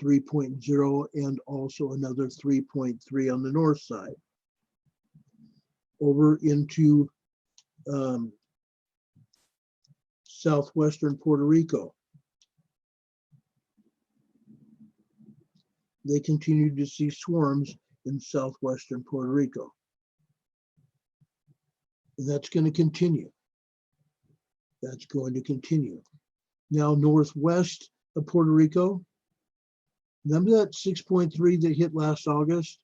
3.0, and also another 3.3 on the north side. Over into southwestern Puerto Rico. They continue to see swarms in southwestern Puerto Rico. And that's going to continue. That's going to continue. Now, northwest of Puerto Rico, remember that 6.3 that hit last August?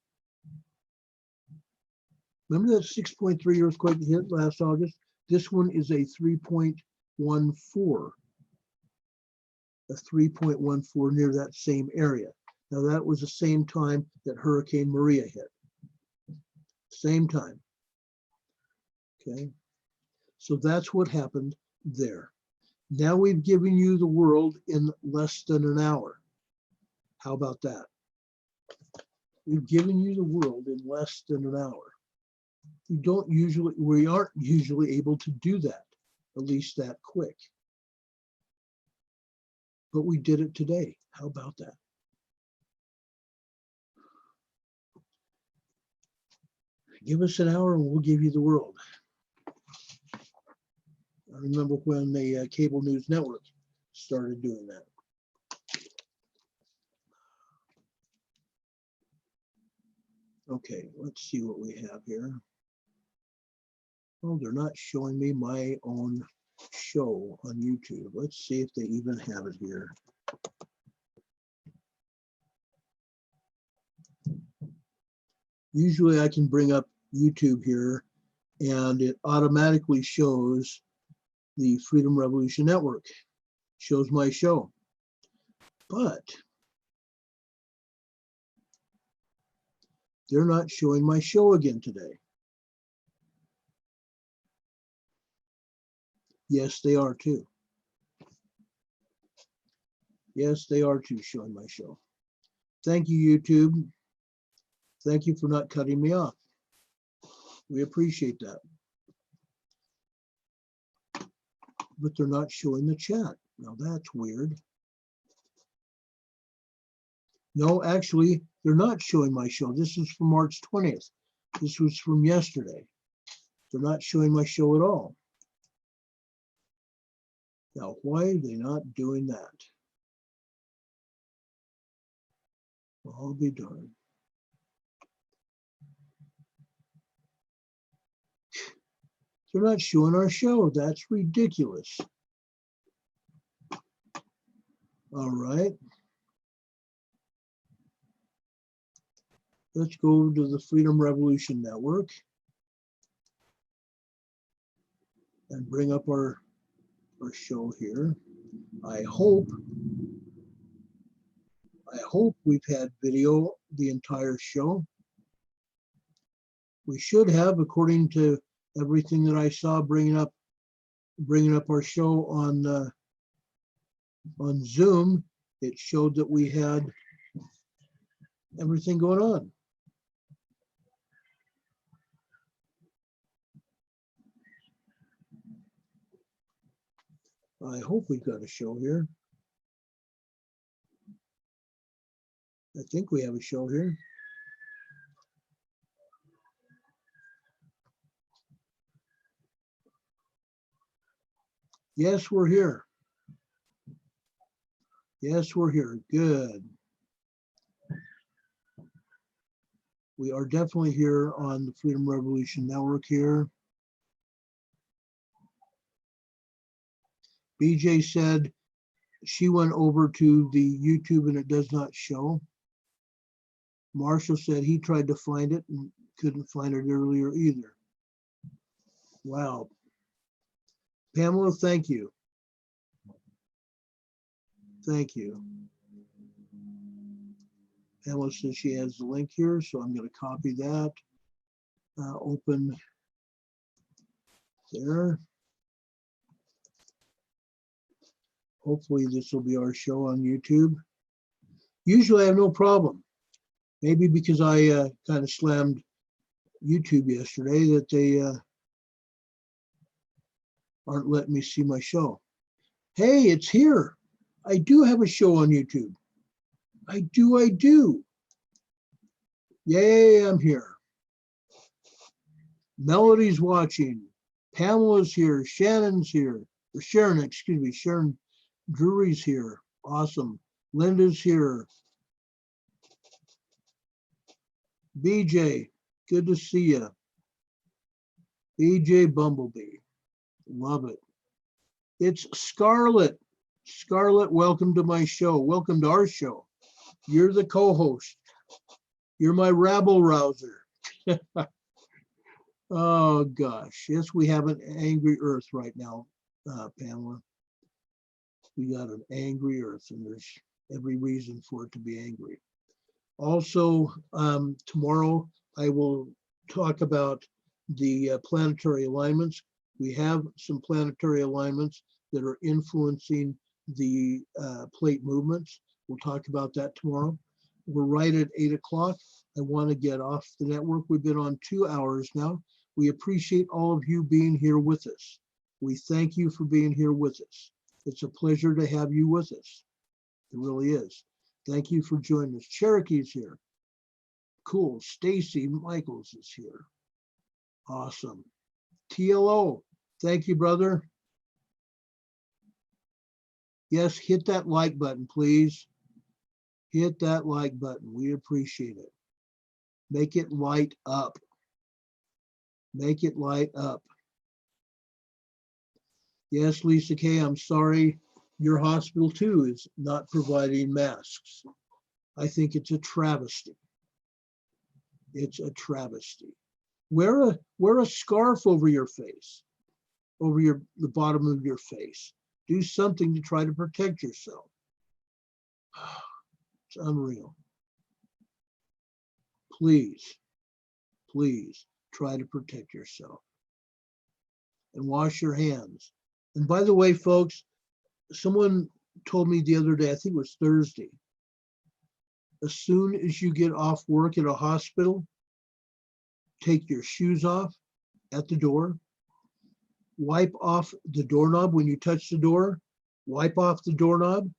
Remember that 6.3 earthquake that hit last August? This one is a 3.14. A 3.14 near that same area. Now that was the same time that Hurricane Maria hit. Same time. Okay. So that's what happened there. Now we've given you the world in less than an hour. How about that? We've given you the world in less than an hour. We aren't usually able to do that, at least that quick. But we did it today. How about that? Give us an hour and we'll give you the world. I remember when the cable news network started doing that. Okay, let's see what we have here. Oh, they're not showing me my own show on YouTube. Let's see if they even have it here. Usually I can bring up YouTube here and it automatically shows the Freedom Revolution Network, shows my show. But they're not showing my show again today. Yes, they are too. Yes, they are too showing my show. Thank you, YouTube. Thank you for not cutting me off. We appreciate that. But they're not showing the chat. Now that's weird. No, actually, they're not showing my show. This is from March 20th. This was from yesterday. They're not showing my show at all. Now, why are they not doing that? Well, I'll be darned. They're not showing our show. That's ridiculous. All right. Let's go to the Freedom Revolution Network and bring up our show here. I hope we've had video the entire show. We should have, according to everything that I saw, bringing up our show on Zoom. It showed that we had everything going on. I hope we've got a show here. I think we have a show here. Yes, we're here. Yes, we're here. Good. We are definitely here on the Freedom Revolution Network here. BJ said she went over to the YouTube and it does not show. Marshall said he tried to find it and couldn't find it earlier either. Wow. Pamela, thank you. Thank you. Pamela says she has the link here, so I'm going to copy that. Open there. Hopefully this will be our show on YouTube. Usually I have no problem. Maybe because I kind of slammed YouTube yesterday that they aren't letting me see my show. Hey, it's here. I do have a show on YouTube. I do. Yay, I'm here. Melody's watching. Pamela's here. Shannon's here. Or Sharon, excuse me. Sharon Drury's here. Awesome. Linda's here. BJ, good to see you. BJ Bumblebee. Love it. It's Scarlett. Scarlett, welcome to my show. Welcome to our show. You're the co-host. You're my rabble rouser. Oh gosh. Yes, we have an angry earth right now, Pamela. We got an angry earth and there's every reason for it to be angry. Also, tomorrow I will talk about the planetary alignments. We have some planetary alignments that are influencing the plate movements. We'll talk about that tomorrow. We're right at 8 o'clock. I want to get off the network. We've been on 2 hours now. We appreciate all of you being here with us. We thank you for being here with us. It's a pleasure to have you with us. It really is. Thank you for joining us. Cherokee's here. Cool. Stacy Michaels is here. Awesome. TLO, thank you, brother. Yes, hit that like button, please. Hit that like button. We appreciate it. Make it light up. Make it light up. Yes, Lisa K, I'm sorry. Your hospital too is not providing masks. I think it's a travesty. It's a travesty. Wear a scarf over your face, over the bottom of your face. Do something to try to protect yourself. It's unreal. Please, please try to protect yourself. And wash your hands. And by the way, folks, someone told me the other day, I think it was Thursday, as soon as you get off work at a hospital, take your shoes off at the door, wipe off the doorknob when you touch the door, wipe off the doorknob,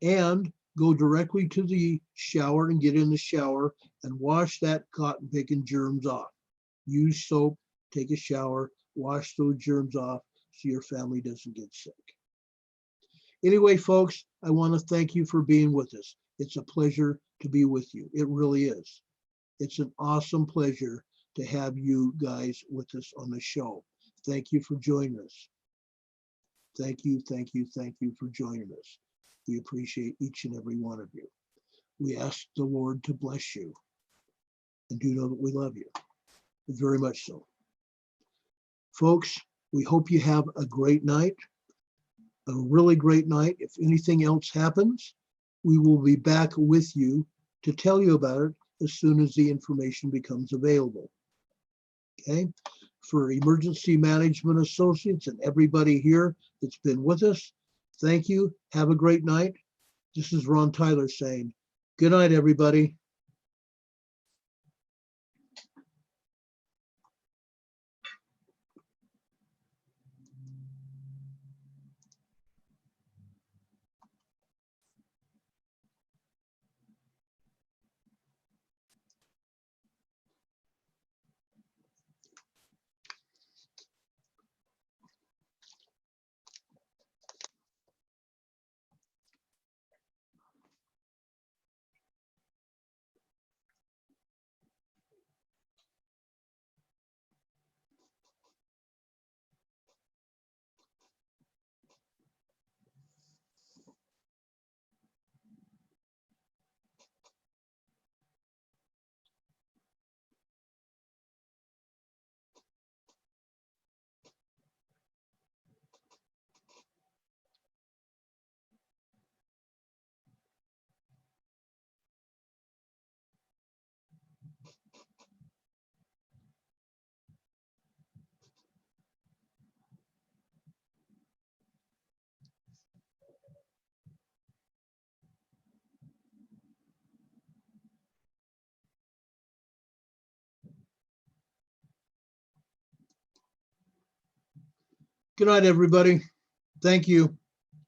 and go directly to the shower and get in the shower and wash that cotton picking germs off. Use soap take a shower, wash those germs off so your family doesn't get sick. Anyway, folks, I want to thank you for being with us. It's a pleasure to be with you. It really is. It's an awesome pleasure to have you guys with us on the show. Thank you for joining us. Thank you, thank you, thank you for joining us. We appreciate each and every one of you. We ask the Lord to bless you, and do know that we love you, very much so. Folks, we hope you have a great night, a really great night. If anything else happens, we will be back with you to tell you about it as soon as the information becomes available. Okay? For Emergency Management Associates and everybody here that's been with us, thank you. Have a great night. This is Ron Tyler saying, good night, everybody. Good night, everybody. Thank you.